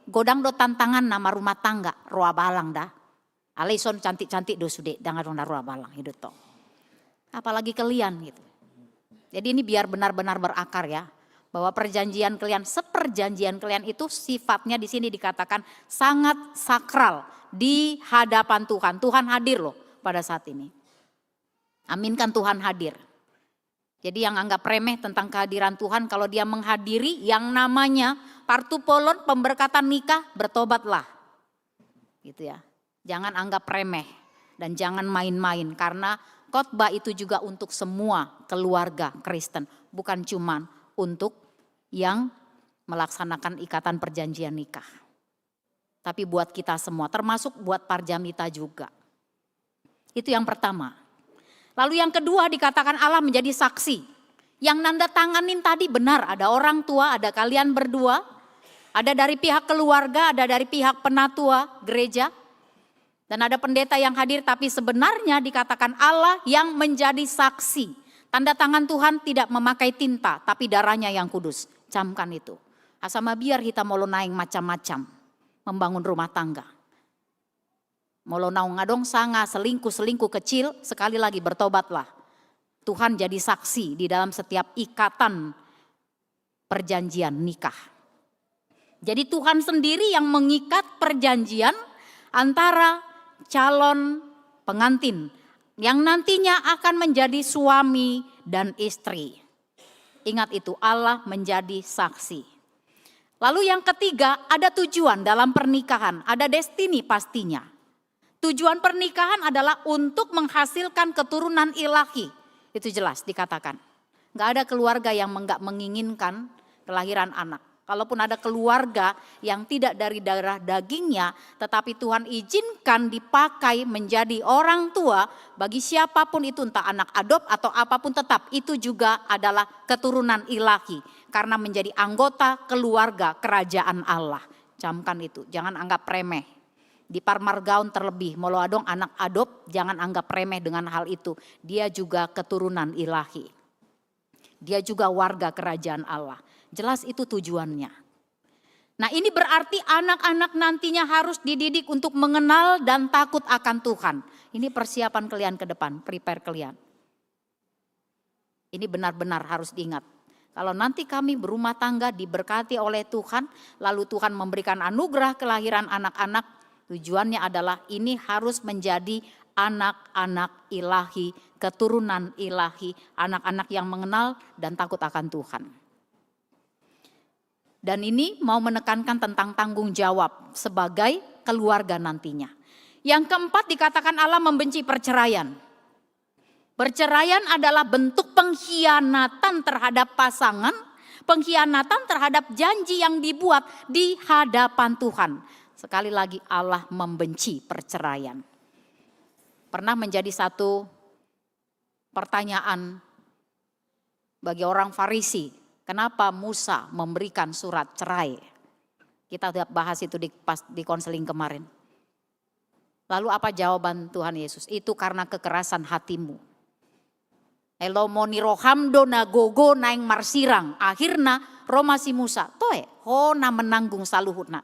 godang do tantangan nama rumah tangga roa balang dah. Alison cantik-cantik do sude jangan dong roa balang hidup toh. Apalagi kalian gitu. Jadi ini biar benar-benar berakar ya. Bahwa perjanjian kalian, seperjanjian kalian itu sifatnya di sini dikatakan sangat sakral di hadapan Tuhan. Tuhan hadir loh pada saat ini. Aminkan Tuhan hadir. Jadi yang anggap remeh tentang kehadiran Tuhan, kalau dia menghadiri yang namanya partupolon, pemberkatan nikah, bertobatlah. Gitu ya. Jangan anggap remeh dan jangan main-main karena khotbah itu juga untuk semua keluarga Kristen, bukan cuma untuk yang melaksanakan ikatan perjanjian nikah. Tapi buat kita semua, termasuk buat parjamita juga. Itu yang pertama. Lalu yang kedua dikatakan Allah menjadi saksi. Yang nanda tanganin tadi benar, ada orang tua, ada kalian berdua. Ada dari pihak keluarga, ada dari pihak penatua gereja. Dan ada pendeta yang hadir tapi sebenarnya dikatakan Allah yang menjadi saksi. Tanda tangan Tuhan tidak memakai tinta tapi darahnya yang kudus. Camkan itu. Asama biar kita molo naing macam-macam. Membangun rumah tangga. Molo naung ngadong sanga selingkuh kecil, sekali lagi bertobatlah. Tuhan jadi saksi di dalam setiap ikatan perjanjian nikah. Jadi Tuhan sendiri yang mengikat perjanjian antara calon pengantin yang nantinya akan menjadi suami dan istri. Ingat itu, Allah menjadi saksi. Lalu yang ketiga, ada tujuan dalam pernikahan, ada destiny pastinya. Tujuan pernikahan adalah untuk menghasilkan keturunan ilahi. Itu jelas dikatakan. Gak ada keluarga yang enggak menginginkan kelahiran anak. Kalaupun ada keluarga yang tidak dari darah dagingnya, tetapi Tuhan izinkan dipakai menjadi orang tua, bagi siapapun itu, entah anak adop atau apapun, tetap itu juga adalah keturunan ilahi. Karena menjadi anggota keluarga kerajaan Allah. Camkan itu, jangan anggap remeh. Di Parmargaun terlebih, Moloadong anak adop, jangan anggap remeh dengan hal itu. Dia juga keturunan ilahi. Dia juga warga kerajaan Allah. Jelas itu tujuannya. Nah, ini berarti anak-anak nantinya harus dididik untuk mengenal dan takut akan Tuhan. Ini persiapan kalian ke depan, prepare kalian. Ini benar-benar harus diingat. Kalau nanti kami berumah tangga diberkati oleh Tuhan, lalu Tuhan memberikan anugerah kelahiran anak-anak, tujuannya adalah ini harus menjadi anak-anak ilahi, keturunan ilahi, anak-anak yang mengenal dan takut akan Tuhan. Dan ini mau menekankan tentang tanggung jawab sebagai keluarga nantinya. Yang keempat, dikatakan Allah membenci perceraian. Perceraian adalah bentuk pengkhianatan terhadap pasangan, pengkhianatan terhadap janji yang dibuat di hadapan Tuhan. Sekali lagi, Allah membenci perceraian. Pernah menjadi satu pertanyaan bagi orang Farisi, kenapa Musa memberikan surat cerai? Kita sudah bahas itu di konseling kemarin. Lalu apa jawaban Tuhan Yesus? Itu karena kekerasan hatimu. Elomoni rohamdo na gogo naing marsirang. Akhirna Roma si Musa. Toe hona menanggung saluhutna.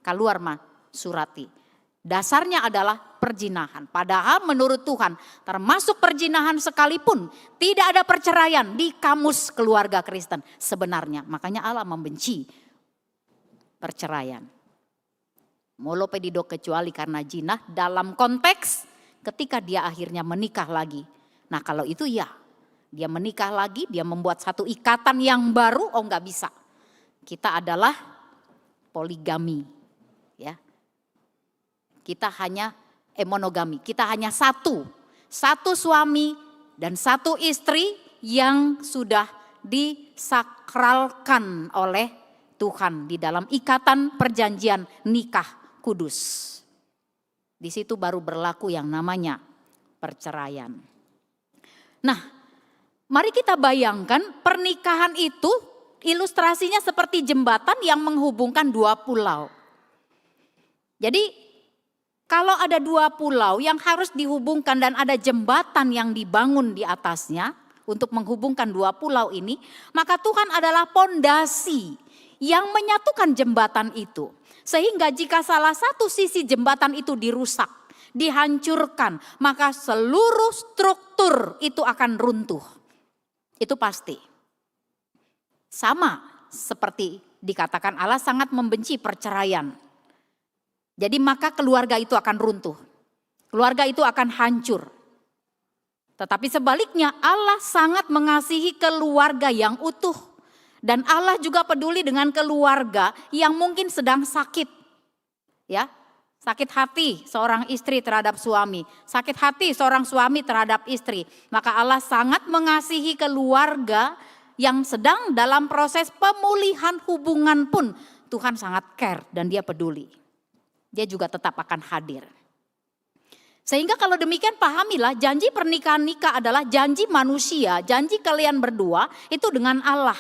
Keluar mah surati. Dasarnya adalah perzinahan. Padahal menurut Tuhan termasuk perzinahan sekalipun tidak ada perceraian di kamus keluarga Kristen sebenarnya. Makanya Allah membenci perceraian. Molo pedidok kecuali karena jinah dalam konteks ketika dia akhirnya menikah lagi. Nah kalau itu ya, dia menikah lagi, dia membuat satu ikatan yang baru, oh nggak bisa. Kita adalah poligami, ya. Kita hanya monogami, kita hanya satu suami dan satu istri yang sudah disakralkan oleh Tuhan di dalam ikatan perjanjian nikah kudus. Di situ baru berlaku yang namanya perceraian. Nah, mari kita bayangkan pernikahan itu ilustrasinya seperti jembatan yang menghubungkan dua pulau. Jadi kalau ada dua pulau yang harus dihubungkan dan ada jembatan yang dibangun di atasnya untuk menghubungkan dua pulau ini, maka Tuhan adalah pondasi yang menyatukan jembatan itu. Sehingga jika salah satu sisi jembatan itu dirusak, dihancurkan, maka seluruh struktur itu akan runtuh. Itu pasti. Sama seperti dikatakan Allah sangat membenci perceraian. Jadi maka keluarga itu akan runtuh. Keluarga itu akan hancur. Tetapi sebaliknya Allah sangat mengasihi keluarga yang utuh. Dan Allah juga peduli dengan keluarga yang mungkin sedang sakit. Ya, sakit hati seorang istri terhadap suami. Sakit hati seorang suami terhadap istri. Maka Allah sangat mengasihi keluarga yang sedang dalam proses pemulihan hubungan pun. Tuhan sangat care dan dia peduli. Dia juga tetap akan hadir. Sehingga kalau demikian pahamilah janji pernikahan nikah adalah janji manusia, janji kalian berdua itu dengan Allah.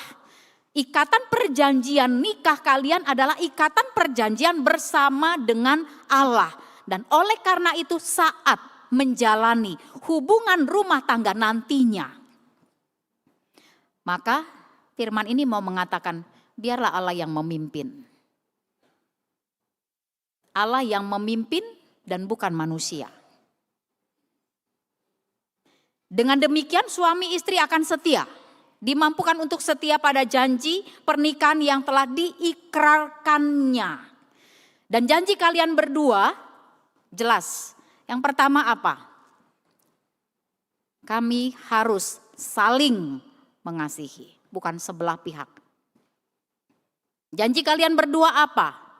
Ikatan perjanjian nikah kalian adalah ikatan perjanjian bersama dengan Allah. Dan oleh karena itu saat menjalani hubungan rumah tangga nantinya. Maka firman ini mau mengatakan biarlah Allah yang memimpin. Allah yang memimpin dan bukan manusia. Dengan demikian suami istri akan setia. Dimampukan untuk setia pada janji pernikahan yang telah diikrarkannya. Dan janji kalian berdua jelas. Yang pertama apa? Kami harus saling mengasihi, bukan sebelah pihak. Janji kalian berdua apa?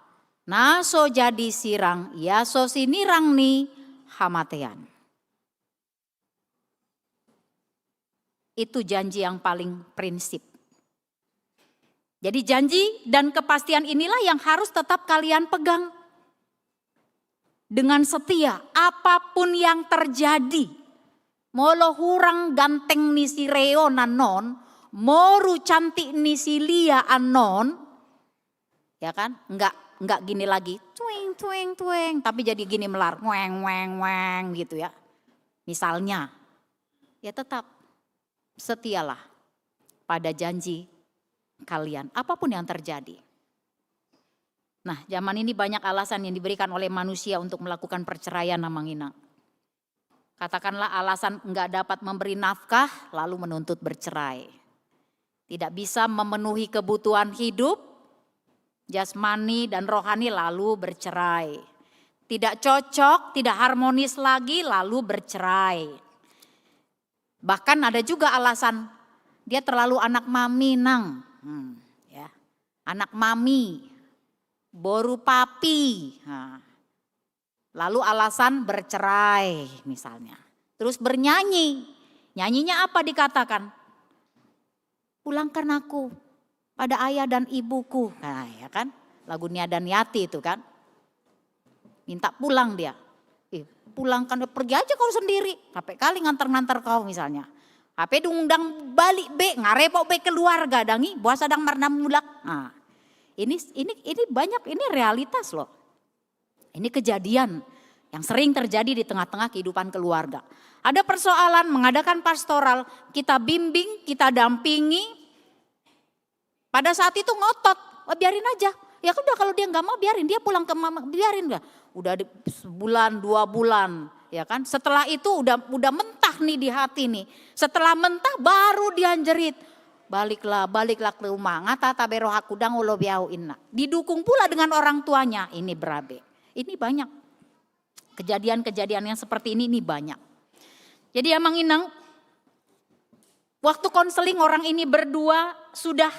Naso jadi sirang, ya so sinirang nih hamatean. Itu janji yang paling prinsip. Jadi janji dan kepastian inilah yang harus tetap kalian pegang. Dengan setia, apapun yang terjadi. Molo hurang ganteng ni si Reo nanon, moru cantik ni si Lia anon. Ya kan? Enggak gini lagi, tueng tueng tueng, tapi jadi gini melar, weng weng weng gitu ya. Misalnya, ya tetap setialah pada janji kalian, apapun yang terjadi. Nah, zaman ini banyak alasan yang diberikan oleh manusia untuk melakukan perceraian, Manginang. Katakanlah alasan enggak dapat memberi nafkah, lalu menuntut bercerai. Tidak bisa memenuhi kebutuhan hidup, jasmani dan rohani, lalu bercerai. Tidak cocok, tidak harmonis lagi, lalu bercerai. Bahkan ada juga alasan, dia terlalu anak mami nang. Ya. Anak mami, boru papi. Nah. Lalu alasan bercerai misalnya. Terus bernyanyi. Nyanyinya apa dikatakan? Pulangkan aku pada ayah dan ibuku. Nah ya kan, lagu Nia dan Yati itu kan. Minta pulang dia. Pulangkan, pergi aja kau sendiri. Sampai kali nganter-nganter kau misalnya. HP diundang balik be, ngarepok be keluarga dangi, buah sadang marna mulak. Nah, ini banyak, ini realitas loh. Ini kejadian yang sering terjadi di tengah-tengah kehidupan keluarga. Ada persoalan mengadakan pastoral, kita bimbing, kita dampingi. Pada saat itu ngotot, biarin aja. Ya udah kalau dia nggak mau biarin, dia pulang ke mama, biarin nggak. Udah sebulan, 2 bulan. Ya kan, setelah itu udah mentah nih di hati nih. Setelah mentah baru dia jerit. Baliklah ke rumah. Ngata tabero hakudang ulo biau inna. Didukung pula dengan orang tuanya. Ini berabe. Ini banyak. Kejadian-kejadian yang seperti ini banyak. Jadi ya Manginang, waktu konseling orang ini berdua sudah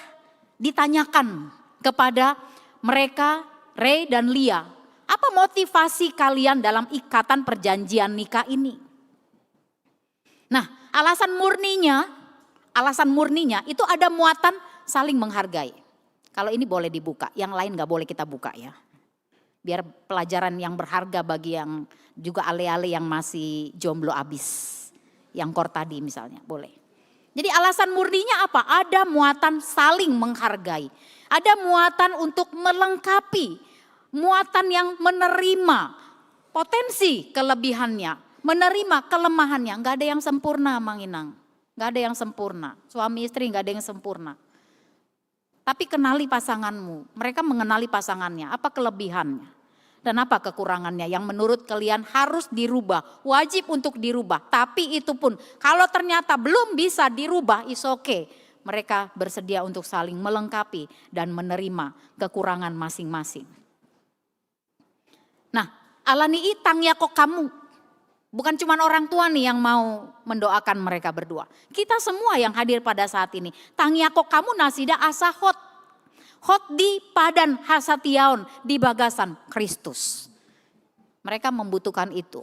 ditanyakan kepada mereka, Ray dan Lia. Apa motivasi kalian dalam ikatan perjanjian nikah ini? Nah, alasan murninya itu ada muatan saling menghargai. Kalau ini boleh dibuka, yang lain gak boleh kita buka ya. Biar pelajaran yang berharga bagi yang juga ale-ale yang masih jomblo abis. Yang kor tadi misalnya, boleh. Jadi alasan murninya apa? Ada muatan saling menghargai. Ada muatan untuk melengkapi. Muatan yang menerima potensi kelebihannya, menerima kelemahannya. Gak ada yang sempurna Manginang, gak ada yang sempurna. Suami istri gak ada yang sempurna. Tapi kenali pasanganmu, mereka mengenali pasangannya, apa kelebihannya dan apa kekurangannya yang menurut kalian harus dirubah, wajib untuk dirubah. Tapi itu pun kalau ternyata belum bisa dirubah, is okay. Mereka bersedia untuk saling melengkapi dan menerima kekurangan masing-masing. Nah, alani itang ya kok kamu. Bukan cuma orang tua nih yang mau mendoakan mereka berdua. Kita semua yang hadir pada saat ini. Tang ya kok kamu nasida asa hot. Hot di padan hasatiaon di bagasan Kristus. Mereka membutuhkan itu.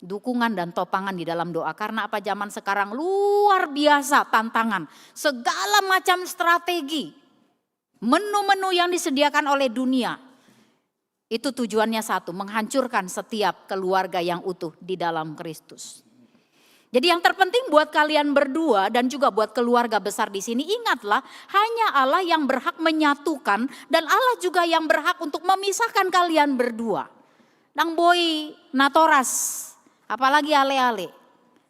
Dukungan dan topangan di dalam doa. Karena apa zaman sekarang luar biasa tantangan. Segala macam strategi. Menu-menu yang disediakan oleh dunia. Itu tujuannya satu, menghancurkan setiap keluarga yang utuh di dalam Kristus. Jadi yang terpenting buat kalian berdua dan juga buat keluarga besar di sini, ingatlah hanya Allah yang berhak menyatukan dan Allah juga yang berhak untuk memisahkan kalian berdua. Nang boy natoras, apalagi ale-ale,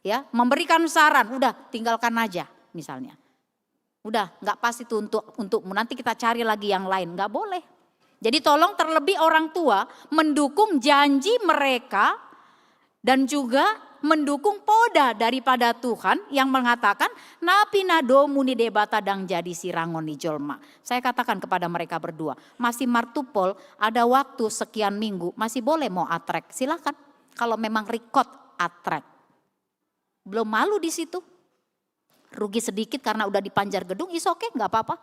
ya memberikan saran, udah tinggalkan aja misalnya. Udah nggak pas itu untukmu, nanti kita cari lagi yang lain, nggak boleh. Jadi tolong terlebih orang tua mendukung janji mereka dan juga mendukung poda daripada Tuhan yang mengatakan napi nado muni debata dang jadi sirangon di jolma. Saya katakan kepada mereka berdua, masih martupol ada waktu sekian minggu masih boleh mau atrek, silakan. Kalau memang record atrek, belum malu di situ. Rugi sedikit karena udah dipanjar gedung, is oke, nggak apa-apa.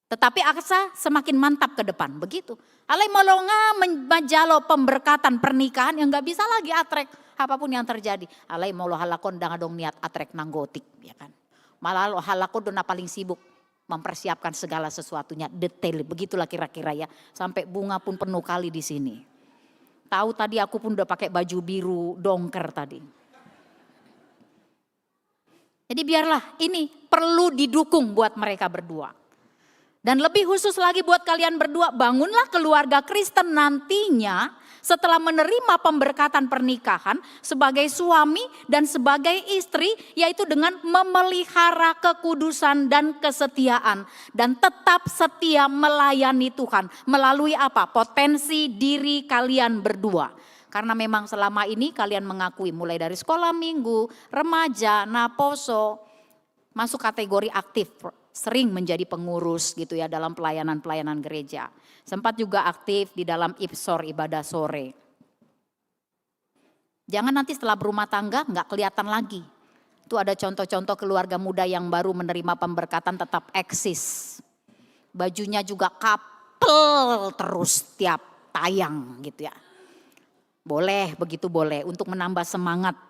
Tetapi aksa semakin mantap ke depan, begitu. Alai molonga menjalo pemberkatan pernikahan yang gak bisa lagi atrek apapun yang terjadi. Alai molo halakon dang adong niat atrek nanggotik, ya kan. Malah lo halakon dona paling sibuk mempersiapkan segala sesuatunya detail. Begitulah kira-kira ya. Sampai bunga pun penuh kali di sini. Tahu tadi aku pun udah pakai baju biru dongker tadi. Jadi biarlah ini perlu didukung buat mereka berdua. Dan lebih khusus lagi buat kalian berdua, bangunlah keluarga Kristen nantinya setelah menerima pemberkatan pernikahan sebagai suami dan sebagai istri, yaitu dengan memelihara kekudusan dan kesetiaan. Dan tetap setia melayani Tuhan. Melalui apa? Potensi diri kalian berdua. Karena memang selama ini kalian mengakui mulai dari sekolah minggu, remaja, naposo, masuk kategori aktif. Sering menjadi pengurus gitu ya dalam pelayanan-pelayanan gereja. Sempat juga aktif di dalam IPSOR, ibadah sore. Jangan nanti setelah berumah tangga nggak kelihatan lagi. Itu ada contoh-contoh keluarga muda yang baru menerima pemberkatan tetap eksis. Bajunya juga couple terus tiap tayang gitu ya. Boleh, begitu boleh untuk menambah semangat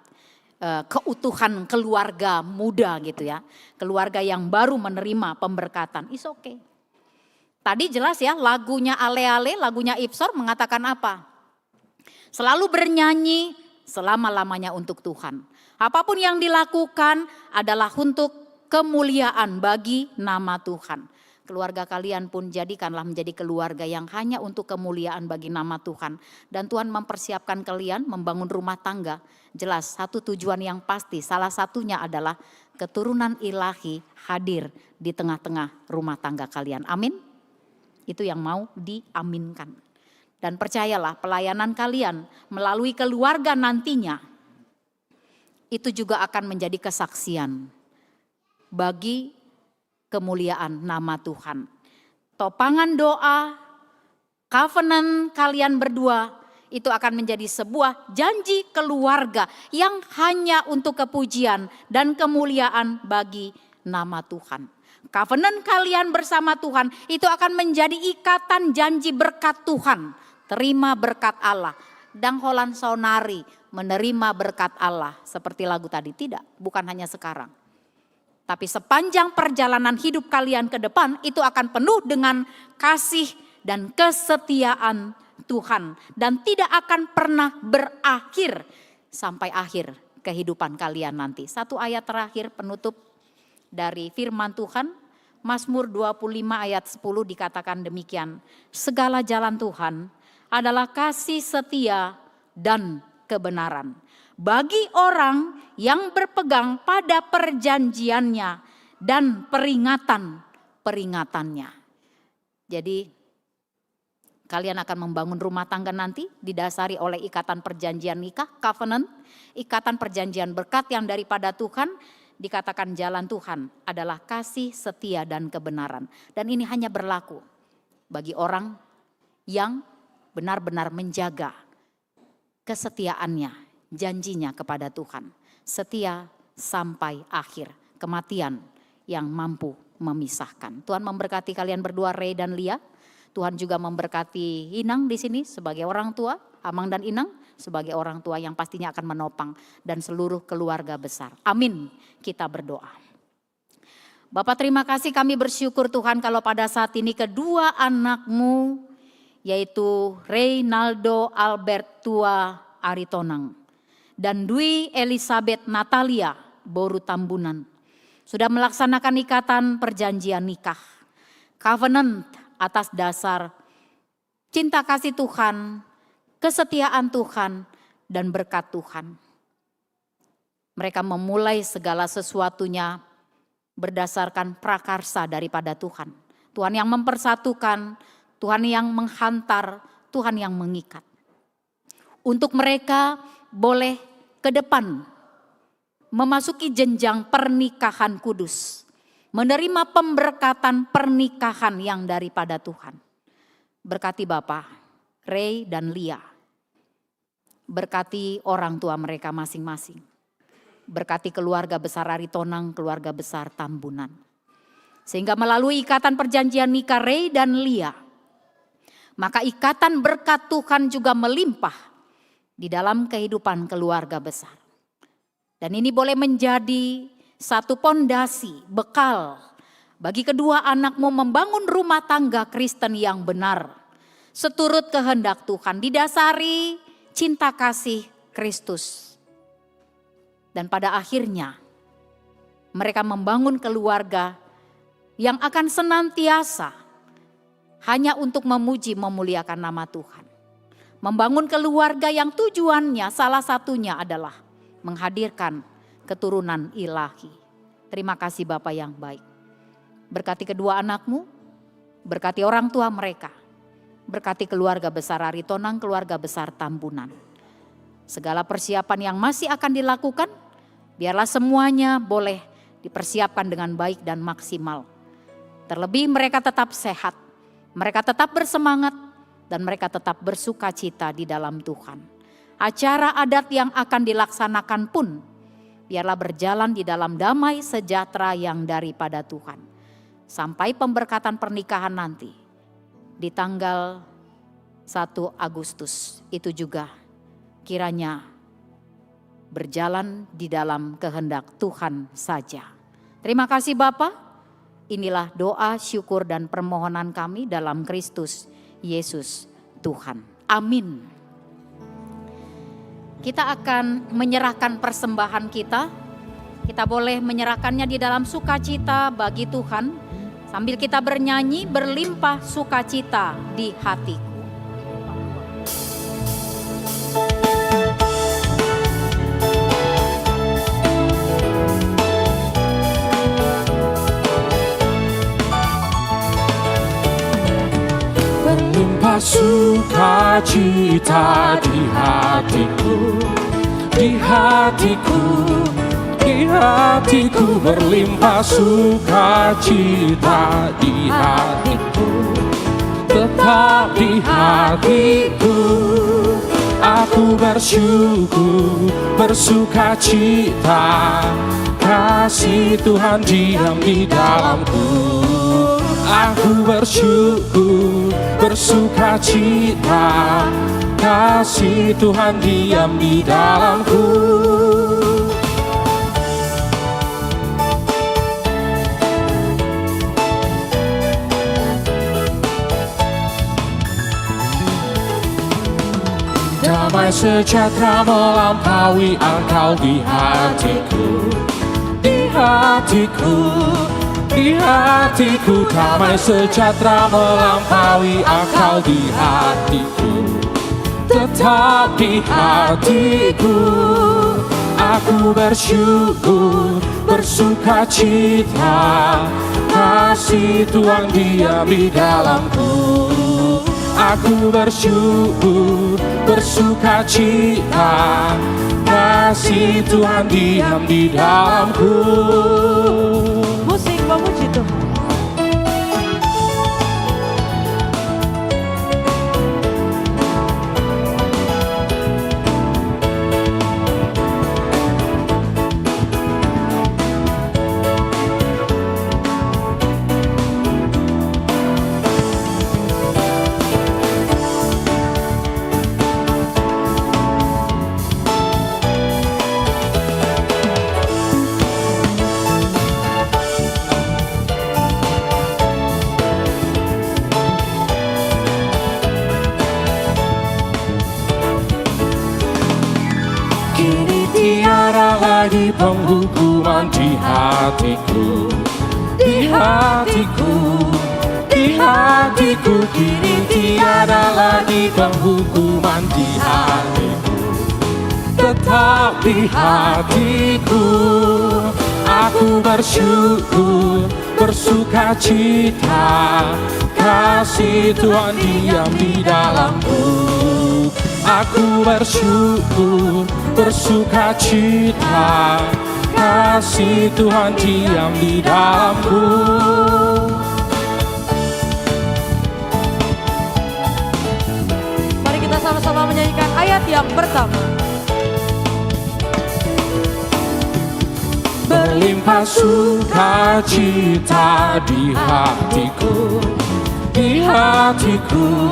keutuhan keluarga muda gitu ya. Keluarga yang baru menerima pemberkatan. It's okay. Tadi jelas ya lagunya Ale-Ale, lagunya IPSOR mengatakan apa? Selalu bernyanyi selama-lamanya untuk Tuhan. Apapun yang dilakukan adalah untuk kemuliaan bagi nama Tuhan. Keluarga kalian pun jadikanlah menjadi keluarga yang hanya untuk kemuliaan bagi nama Tuhan. Dan Tuhan mempersiapkan kalian membangun rumah tangga. Jelas satu tujuan yang pasti, salah satunya adalah keturunan ilahi hadir di tengah-tengah rumah tangga kalian. Amin. Itu yang mau diaminkan. Dan percayalah pelayanan kalian melalui keluarga nantinya, itu juga akan menjadi kesaksian bagi kemuliaan nama Tuhan. Topangan doa, covenant kalian berdua itu akan menjadi sebuah janji keluarga yang hanya untuk kepujian dan kemuliaan bagi nama Tuhan. Covenant kalian bersama Tuhan itu akan menjadi ikatan janji berkat Tuhan. Terima berkat Allah. Dangholan Saunari menerima berkat Allah seperti lagu tadi. Tidak, bukan hanya sekarang. Tapi sepanjang perjalanan hidup kalian ke depan itu akan penuh dengan kasih dan kesetiaan Tuhan. Dan tidak akan pernah berakhir sampai akhir kehidupan kalian nanti. Satu ayat terakhir penutup dari firman Tuhan. Mazmur 25 ayat 10 dikatakan demikian. Segala jalan Tuhan adalah kasih setia dan kebenaran. Bagi orang yang berpegang pada perjanjiannya dan peringatan-peringatannya. Jadi kalian akan membangun rumah tangga nanti didasari oleh ikatan perjanjian nikah, covenant, ikatan perjanjian berkat yang daripada Tuhan. Dikatakan jalan Tuhan adalah kasih, setia dan kebenaran. Dan ini hanya berlaku bagi orang yang benar-benar menjaga kesetiaannya. Janjinya kepada Tuhan, setia sampai akhir, kematian yang mampu memisahkan. Tuhan memberkati kalian berdua, Ray dan Lia. Tuhan juga memberkati Inang di sini sebagai orang tua, Amang dan Inang sebagai orang tua yang pastinya akan menopang dan seluruh keluarga besar. Amin. Kita berdoa. Bapak terima kasih, kami bersyukur Tuhan kalau pada saat ini kedua anakmu yaitu Reynaldo Albertua Aritonang dan Dwi Elizabeth Natalia Boru Tambunan sudah melaksanakan ikatan perjanjian nikah. Covenant atas dasar cinta kasih Tuhan, kesetiaan Tuhan dan berkat Tuhan. Mereka memulai segala sesuatunya berdasarkan prakarsa daripada Tuhan. Tuhan yang mempersatukan, Tuhan yang menghantar, Tuhan yang mengikat. Untuk mereka boleh ke depan memasuki jenjang pernikahan kudus. Menerima pemberkatan pernikahan yang daripada Tuhan. Berkati Bapak, Ray dan Lia. Berkati orang tua mereka masing-masing. Berkati keluarga besar Aritonang, keluarga besar Tambunan. Sehingga melalui ikatan perjanjian nikah Ray dan Lia, maka ikatan berkat Tuhan juga melimpah di dalam kehidupan keluarga besar. Dan ini boleh menjadi satu pondasi, bekal bagi kedua anakmu membangun rumah tangga Kristen yang benar, seturut kehendak Tuhan, didasari cinta kasih Kristus. Dan pada akhirnya mereka membangun keluarga yang akan senantiasa hanya untuk memuji memuliakan nama Tuhan. Membangun keluarga yang tujuannya salah satunya adalah menghadirkan keturunan ilahi. Terima kasih Bapa yang baik. Berkati kedua anakmu, berkati orang tua mereka, berkati keluarga besar Aritonang, keluarga besar Tambunan. Segala persiapan yang masih akan dilakukan, biarlah semuanya boleh dipersiapkan dengan baik dan maksimal. Terlebih mereka tetap sehat, mereka tetap bersemangat, dan mereka tetap bersuka cita di dalam Tuhan. Acara adat yang akan dilaksanakan pun, biarlah berjalan di dalam damai sejahtera yang daripada Tuhan. Sampai pemberkatan pernikahan nanti, di tanggal 1 Agustus, itu juga kiranya berjalan di dalam kehendak Tuhan saja. Terima kasih Bapa, inilah doa, syukur dan permohonan kami dalam Kristus Yesus Tuhan. Amin. Kita akan menyerahkan persembahan kita. Kita boleh menyerahkannya di dalam sukacita bagi Tuhan. Sambil kita bernyanyi, berlimpah sukacita di hatiku. Berlimpah sukacita di hatiku, di hatiku, di hatiku. Berlimpah sukacita di hatiku, tetap di hatiku. Aku bersyukur, bersukacita, kasih Tuhan diam di dalamku. Aku bersyukur, bersukacita, kasih Tuhan diam di dalamku. Damai sejahtera melampaui engkau di hatiku, di hatiku. Di hatiku damai sejahtera melampaui akal di hatiku, tetap di hatiku. Aku bersyukur, bersukacita, kasih Tuhan diam di dalamku. Aku bersyukur, bersukacita, kasih Tuhan diam di dalamku. Musik memuji Tuhan. Lagi penghukuman di hatiku, di hatiku, di hatiku. Kini tiada lagi penghukuman di hatiku, tetap di hatiku. Aku bersyukur, bersukacita, kasih Tuhan diam di dalamku. Aku bersyukur, bersukacita, kasih Tuhan diam di dalamku. Mari kita sama-sama menyanyikan ayat yang pertama. Berlimpah sukacita di hatiku, di hatiku.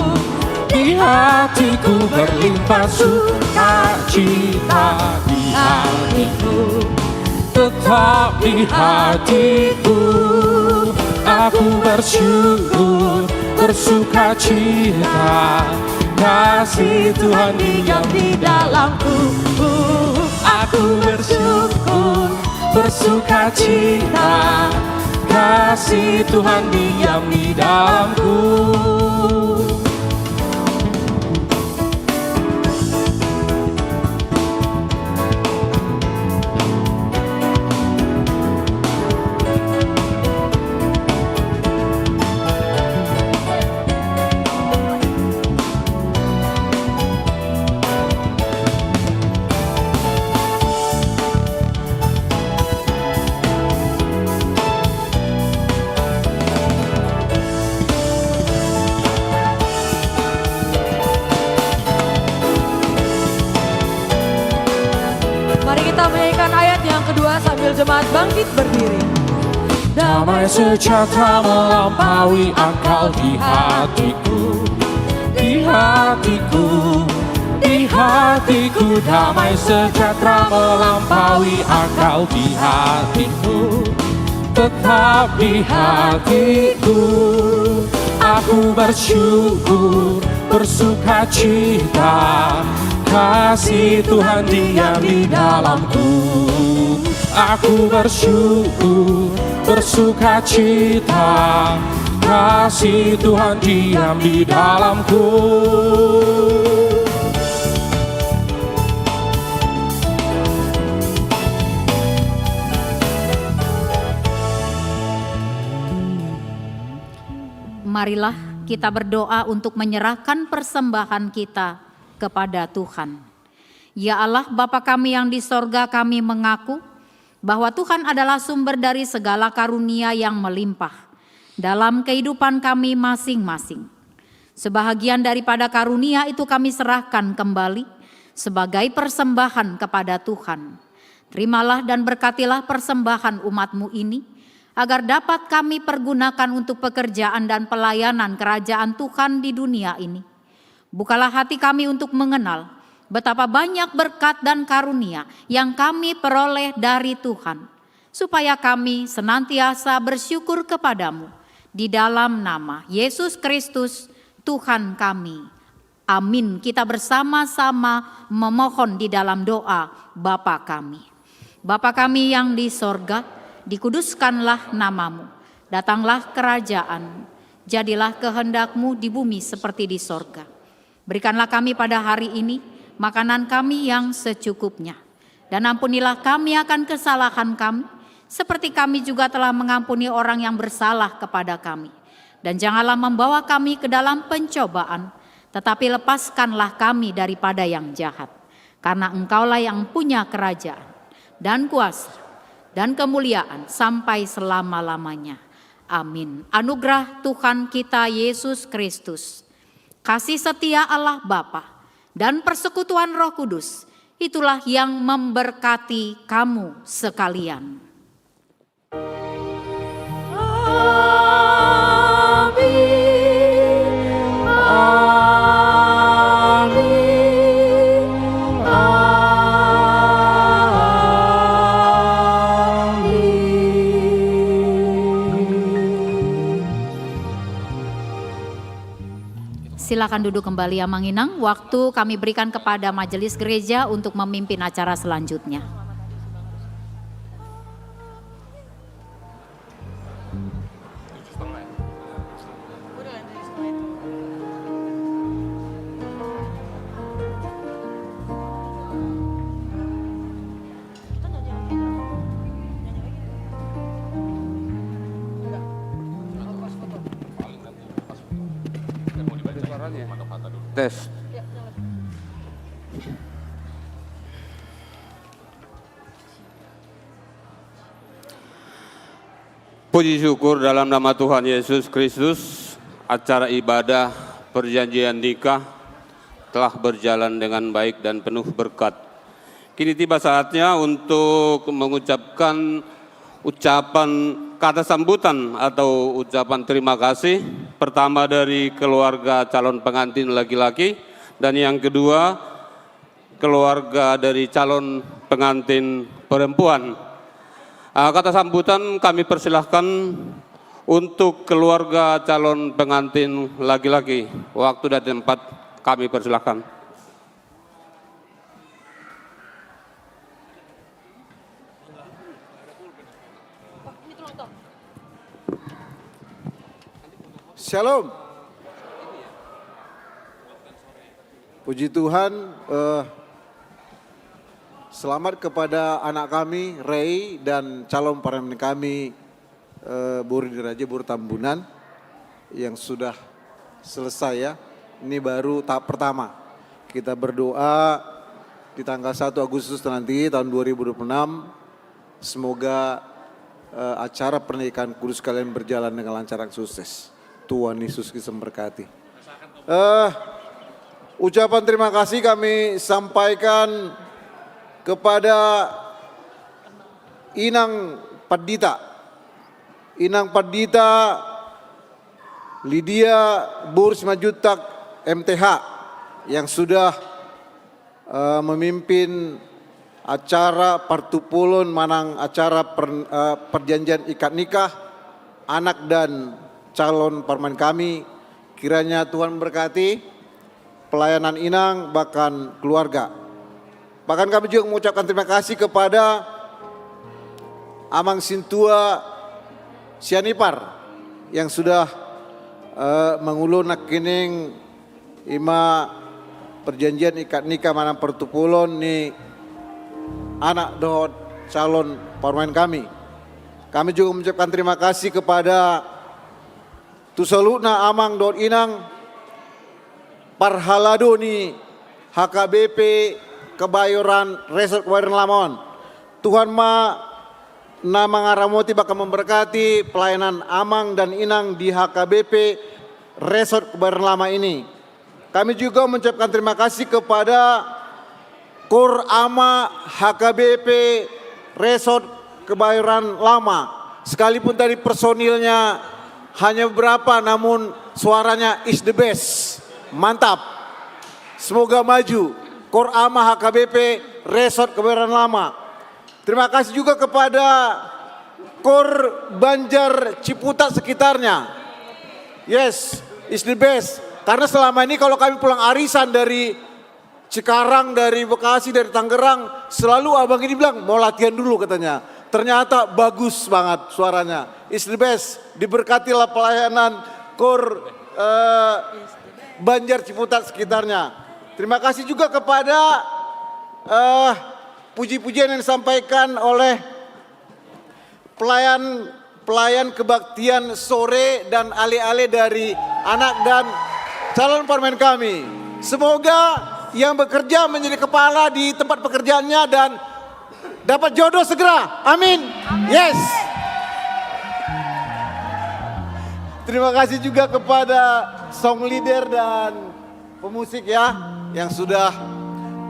Di hatiku berlimpah sukacita di hatiku, tetap di hatiku. Aku bersyukur, bersuka cita, kasih Tuhan diam di dalamku. Aku bersyukur, bersuka cita, kasih Tuhan diam di dalamku. Mari kita menyanyikan ayat yang kedua sambil jemaat bangkit berdiri. Damai sejahtera melampaui akal di hatiku, di hatiku, di hatiku. Damai sejahtera melampaui akal di hatiku, tetap di hatiku. Aku bersyukur, bersuka cita, kasih Tuhan diam di dalamku. Aku bersyukur, bersuka cita, kasih Tuhan diam di dalamku. Marilah kita berdoa untuk menyerahkan persembahan kita kepada Tuhan. Ya Allah, Bapa kami yang di sorga, kami mengaku bahwa Tuhan adalah sumber dari segala karunia yang melimpah dalam kehidupan kami masing-masing. Sebahagian daripada karunia itu kami serahkan kembali sebagai persembahan kepada Tuhan. Terimalah dan berkatilah persembahan umat-Mu ini, agar dapat kami pergunakan untuk pekerjaan dan pelayanan kerajaan Tuhan di dunia ini. Bukalah hati kami untuk mengenal betapa banyak berkat dan karunia yang kami peroleh dari Tuhan, supaya kami senantiasa bersyukur kepadamu di dalam nama Yesus Kristus Tuhan kami. Amin. Kita bersama-sama memohon di dalam doa Bapa kami. Bapa kami yang di sorga, dikuduskanlah namamu, datanglah kerajaan, jadilah kehendak-Mu di bumi seperti di sorga. Berikanlah kami pada hari ini makanan kami yang secukupnya, dan ampunilah kami akan kesalahan kami, seperti kami juga telah mengampuni orang yang bersalah kepada kami. Dan janganlah membawa kami ke dalam pencobaan, tetapi lepaskanlah kami daripada yang jahat. Karena Engkaulah yang punya kerajaan dan kuasa dan kemuliaan sampai selama-lamanya. Amin. Anugerah Tuhan kita Yesus Kristus, kasih setia Allah Bapa, dan persekutuan Roh Kudus, itulah yang memberkati kamu sekalian. Silakan duduk kembali ya Manginang. Waktu kami berikan kepada majelis gereja untuk memimpin acara selanjutnya. Tes. Puji syukur dalam nama Tuhan Yesus Kristus, acara ibadah perjanjian nikah telah berjalan dengan baik dan penuh berkat. Kini tiba saatnya untuk mengucapkan ucapan kata sambutan atau ucapan terima kasih. Pertama dari keluarga calon pengantin laki-laki, dan yang kedua keluarga dari calon pengantin perempuan. Kata sambutan kami persilahkan Untuk keluarga calon pengantin laki-laki, waktu dan tempat kami persilakan. Shalom. Puji Tuhan, selamat kepada anak kami, Ray, dan calon parlemen kami, Boru Diraja, Boru Tambunan, yang sudah selesai ya. Ini baru tahap pertama. Kita berdoa di tanggal 1 Agustus nanti tahun 2026, semoga acara pernikahan kudus kalian berjalan dengan lancar dan sukses. Tuhan Yesus Kristus memberkati. Ucapan terima kasih kami sampaikan kepada Inang Padita, Lydia Boru Simajutak MTH, yang sudah memimpin acara partupulun manang acara perjanjian ikat nikah anak dan calon parlemen kami. Kiranya Tuhan memberkati pelayanan Inang bahkan keluarga. Bahkan kami juga mengucapkan terima kasih kepada Amang Sintua Sianipar yang sudah mengulun nakining ima perjanjian ikat nikah manang pertupulon ni anak dohot calon parlemen kami. Kami juga mengucapkan terima kasih kepada Tusaluna Amang Dot Inang Parhalado ni HKBP Kebayoran Resort Kebayoran Lamon. Tuhan nama ngaramoti bakal memberkati pelayanan Amang dan Inang di HKBP Resort Kebayoran Lama ini. Kami juga mengucapkan terima kasih kepada Kor Ama HKBP Resort Kebayoran Lama. Sekalipun tadi personilnya hanya beberapa, namun suaranya is the best. Mantap. Semoga maju. Kor Ama HKBP Resort Kebayoran Lama. Terima kasih juga kepada Kor Banjar Ciputat sekitarnya. Yes, is the best. Karena selama ini kalau kami pulang arisan dari Cikarang, dari Bekasi, dari Tangerang, selalu abang ini bilang mau latihan dulu katanya. Ternyata bagus banget suaranya. Is the best. Diberkatilah pelayanan Kor Banjar Ciputat sekitarnya. Terima kasih juga kepada puji-pujian yang disampaikan oleh pelayan kebaktian sore dan ale-ale dari anak dan calon parlemen kami. Semoga yang bekerja menjadi kepala di tempat pekerjaannya dan dapat jodoh segera. Amin. Yes. Terima kasih juga kepada song leader dan pemusik ya, yang sudah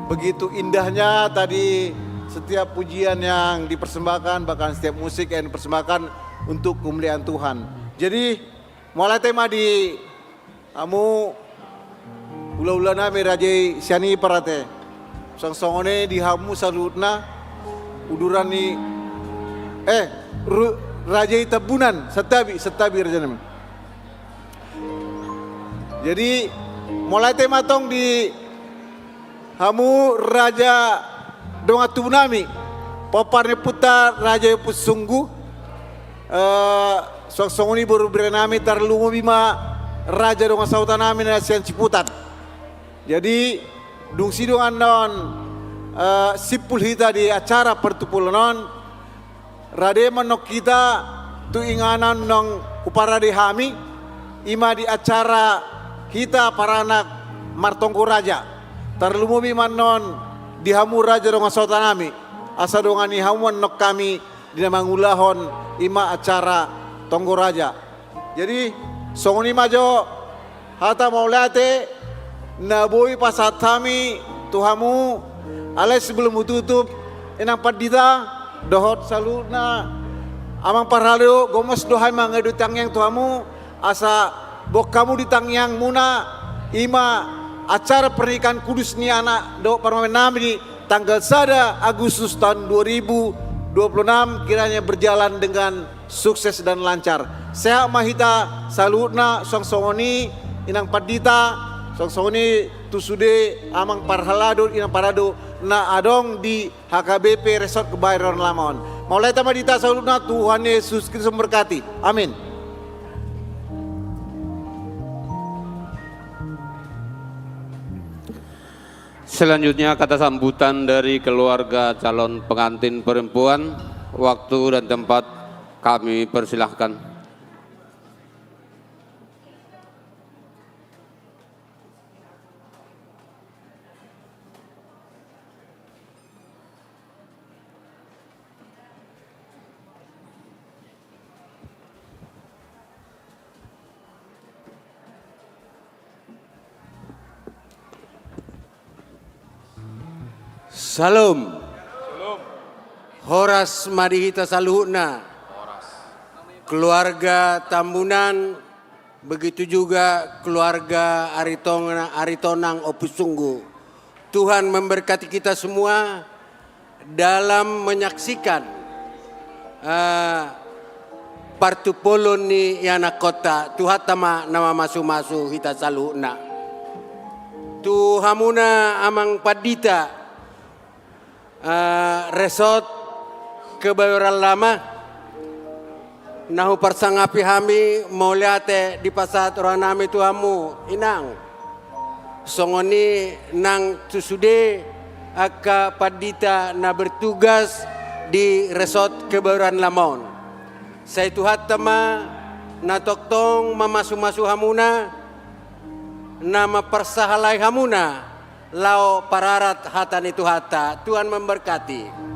begitu indahnya tadi setiap pujian yang dipersembahkan, bahkan setiap musik yang dipersembahkan untuk kemuliaan Tuhan. Jadi mulai tema di kamu ula-ula nami Rajai Siani Parate. Song-songone di hamu salutna uduran ni Rajai Tabunan setabi raja nama. Jadi mulai tema tong di hamu Raja Donga Tubunami Poparne putar Raja Pusunggu Song-songoni baru berenami tarlumu bima Raja Donga Sautanami Nasian Ciputat. Jadi dungsi dongan non sipul hita di acara pertupulonon rade manok kita tu inganan nong kupara di hami ima di acara kita para anak martongko raja tarlumumi manon di hamu Raja Donga Sautanami asa dongani hamuan nok kami di namangulahon ima acara tonggo raja. Jadi songoni majo hata maulate naboi pasat kami tuhamu alai sebelum tutup enang padita dohot saluna amang parhalo gomos dohai mangedu tangyang tuhamu asa bok kamu di tangyang muna ima acara pernikahan kudus ni anak do parlemen nami di tanggal 1 Agustus tahun 2026 26 kiranya berjalan dengan sukses dan lancar. Sehat mahita saluhutna songsongoni inang padita songsongoni tusude amang parhalado inang parado na adong di HKBP Resort Kebayoran Lama. Maulai tamadita saluhutna, Tuhan Yesus Kristus memberkati. Amin. Selanjutnya kata sambutan dari keluarga calon pengantin perempuan. Waktu dan tempat kami persilahkan. Salam. Horas madihita saluhna. Keluarga Tambunan, begitu juga keluarga Aritonang Opus Sungguh. Tuhan memberkati kita semua dalam menyaksikan partupolon ni yana kota. Tuhan tama nama masu-masu hita saluhna. Tuhamuna amang padita Resort Kebayoran Lama nahu persangapi hami mau liate di pasat orang nami tuamu inang songoni nang tusude aka padita na bertugas di Resort Kebayoran Lamon. Saya tuhat tama na toktong mamasu-masu hamuna nama persahalai hamuna lau pararat hatan itu hata. Tuhan memberkati.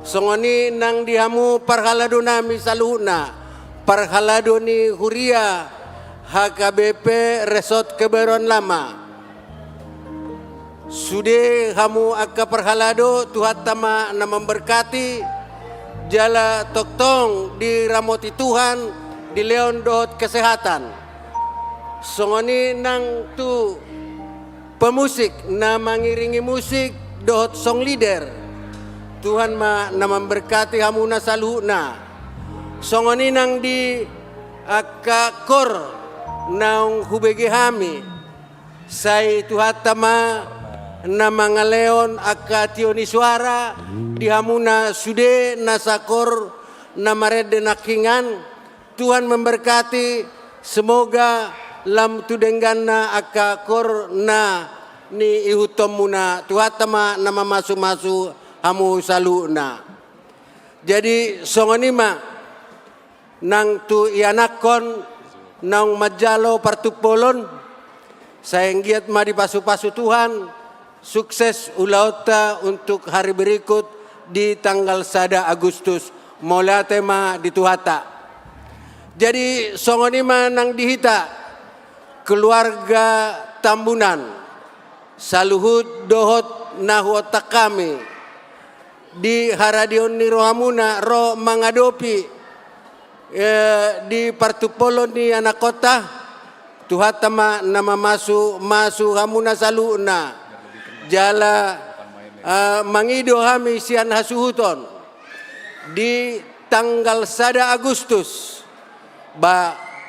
Songoni nang dihamu parhalado nami saluhna. Parhalado ni Huria HKBP Resort Kebayoran Lama. Sude hamu akka parhalado Tuhan tama na memberkati. Jala toktong di ramoti Tuhan di Leon Dot Kesehatan. Songoni nang tu pemusik na mengiringi musik dohot song leader. Tuhan ma na memberkati hamuna saluhna. Songoni nang di akakor naung hubege hami. Sai Tuhan tama na mangaleon akationi suara di hamuna sude nasakor na marede nakingan. Tuhan memberkati, semoga lam tudengganna akakor na ni ihutomuna tuhatama nama masu-masu hamu saluna. Jadi songonima nang tu ianakon nang majalo partupolon sayang giat ma di pasu-pasu Tuhan sukses ulauta untuk hari berikut di tanggal 1 Agustus molate ma di tuhata. Jadi songonima nang dihita keluarga Tambunan saluhut dohot nahuota kami di haradion ni rohamuna ro mangadopi di partupolon ni anak kota tuhatama nama masu hamuna saluna jala mangido hami sian hasuhuton di tanggal 1 Agustus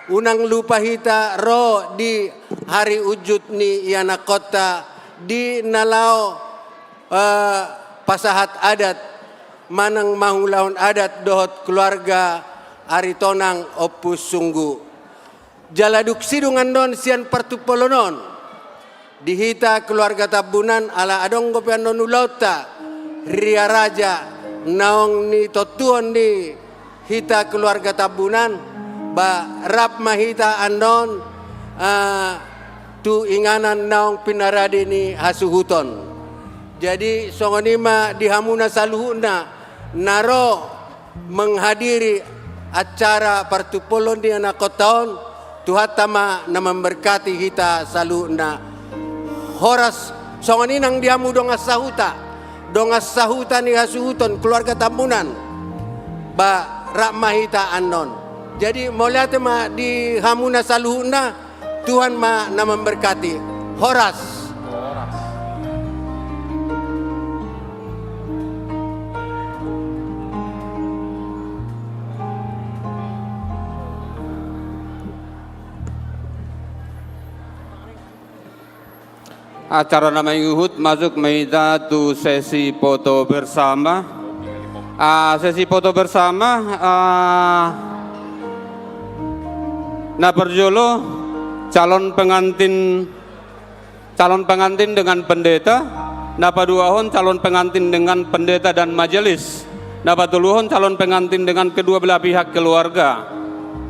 unang lupa hita ro di hari ujud ni yana kota di nalau pasahat adat manang mahulaun adat dohot keluarga Aritonang Opus Sungguh. Jaladuk sidungan don sian partupolonon dihita keluarga Tambunan ala adong gopian non ulauta ria raja naong ni totuon di hita keluarga Tambunan ba rap mahita andon tu inganan naong pinaradi ni hasuhuton. Jadi songonima dihamuna saluhuna naro menghadiri acara partupolon di anak kotaon tuhatama na memberkati hita saluhuna. Horas songoninang diamu dongas sahuta ni hasuhuton keluarga Tambunan ba rap mahita andon. Jadi moliate ma di hamuna saluhuna Tuhan ma na memberkati. Horas. Acara nama Yuhud masuk meditatu sesi foto bersama. Sesi foto bersama nah berjolo calon pengantin dengan pendeta, nah paduahon calon pengantin dengan pendeta dan majelis, nah patuluhon calon pengantin dengan kedua belah pihak keluarga.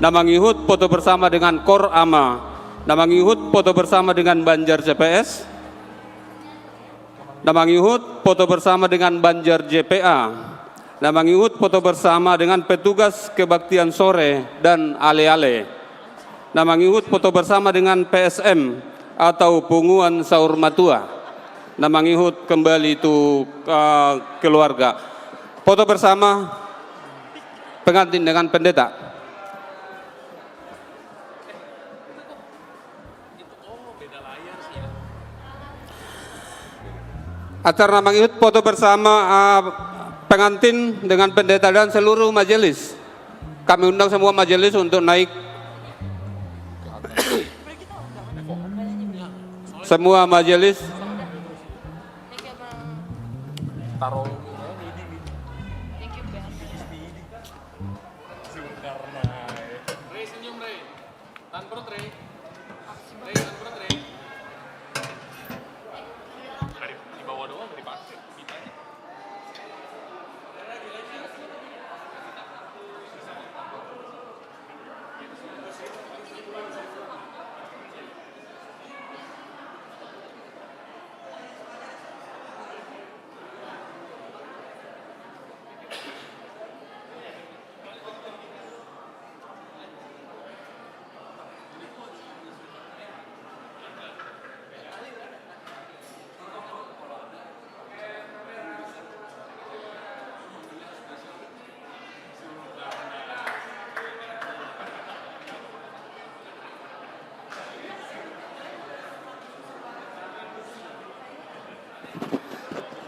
Nah mangihut foto bersama dengan Kor Ama, nah mangihut foto bersama dengan Banjar CPS, nah mangihut foto bersama dengan Banjar JPA, nah mangihut foto bersama dengan petugas kebaktian sore dan ale-ale. Nah mangihut foto bersama dengan PSM atau Punguan Saur Matua. Nah mangihut kembali itu keluarga. Foto bersama pengantin dengan pendeta. Acara mangihut foto bersama pengantin dengan pendeta dan seluruh majelis. Kami undang semua majelis untuk naik. Semua majelis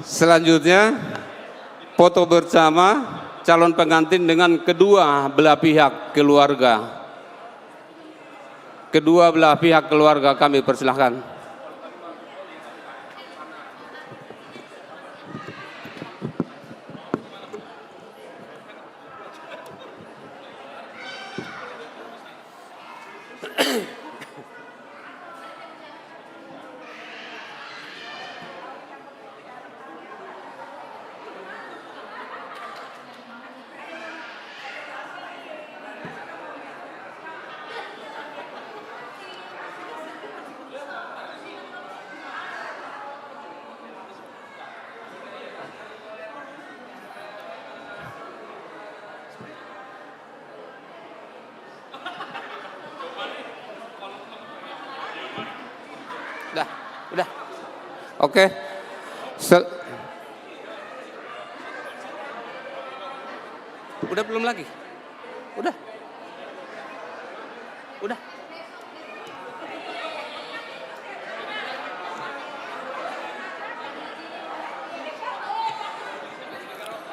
selanjutnya foto bersama calon pengantin dengan kedua belah pihak keluarga. Kedua belah pihak keluarga kami persilahkan. Udah. Oke. Udah belum lagi? Udah.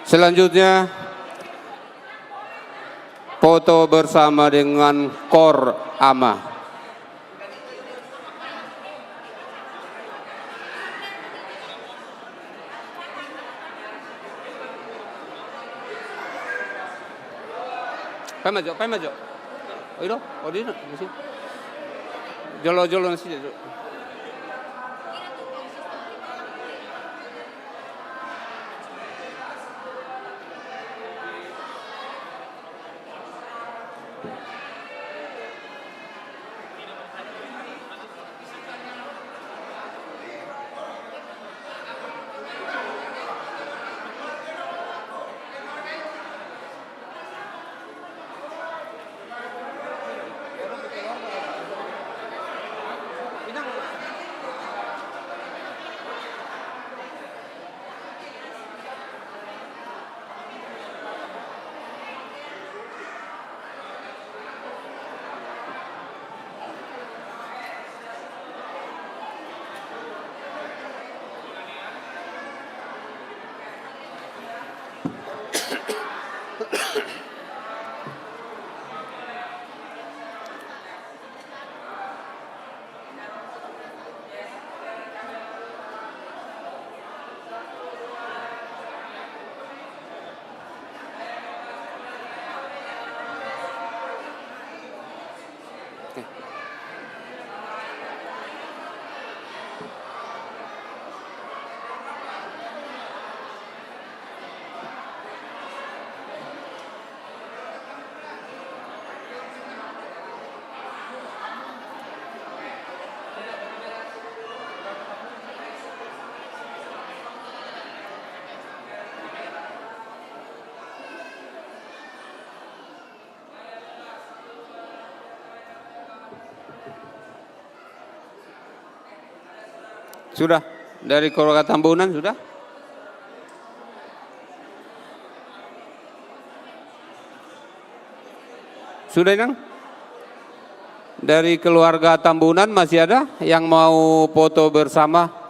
Selanjutnya foto bersama dengan Kor Ama. Pai maju. Oido, odino, sini. Jolo nasi jolo. Sudah? Dari keluarga Tambunan sudah? Sudah, Inang? Dari keluarga Tambunan masih ada yang mau foto bersama?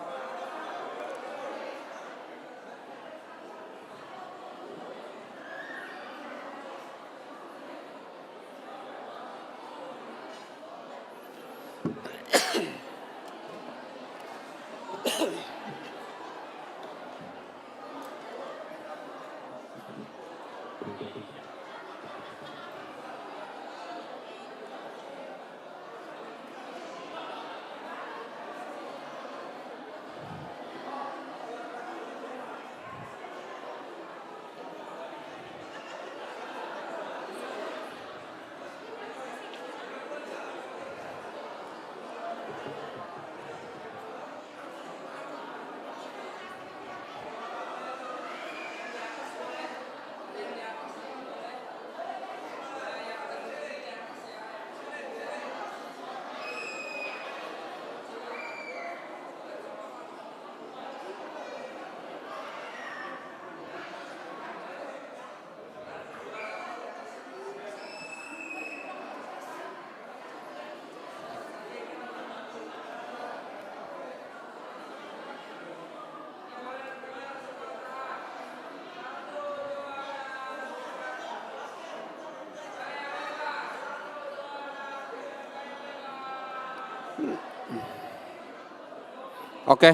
Oke.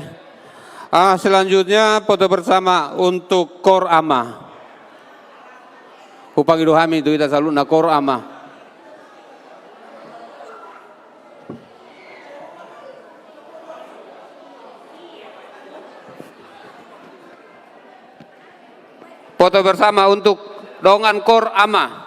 Selanjutnya foto bersama untuk Kor Ama. Upang Idohami itu kita selalu na Kor Ama. Foto bersama untuk Dongan Kor Ama.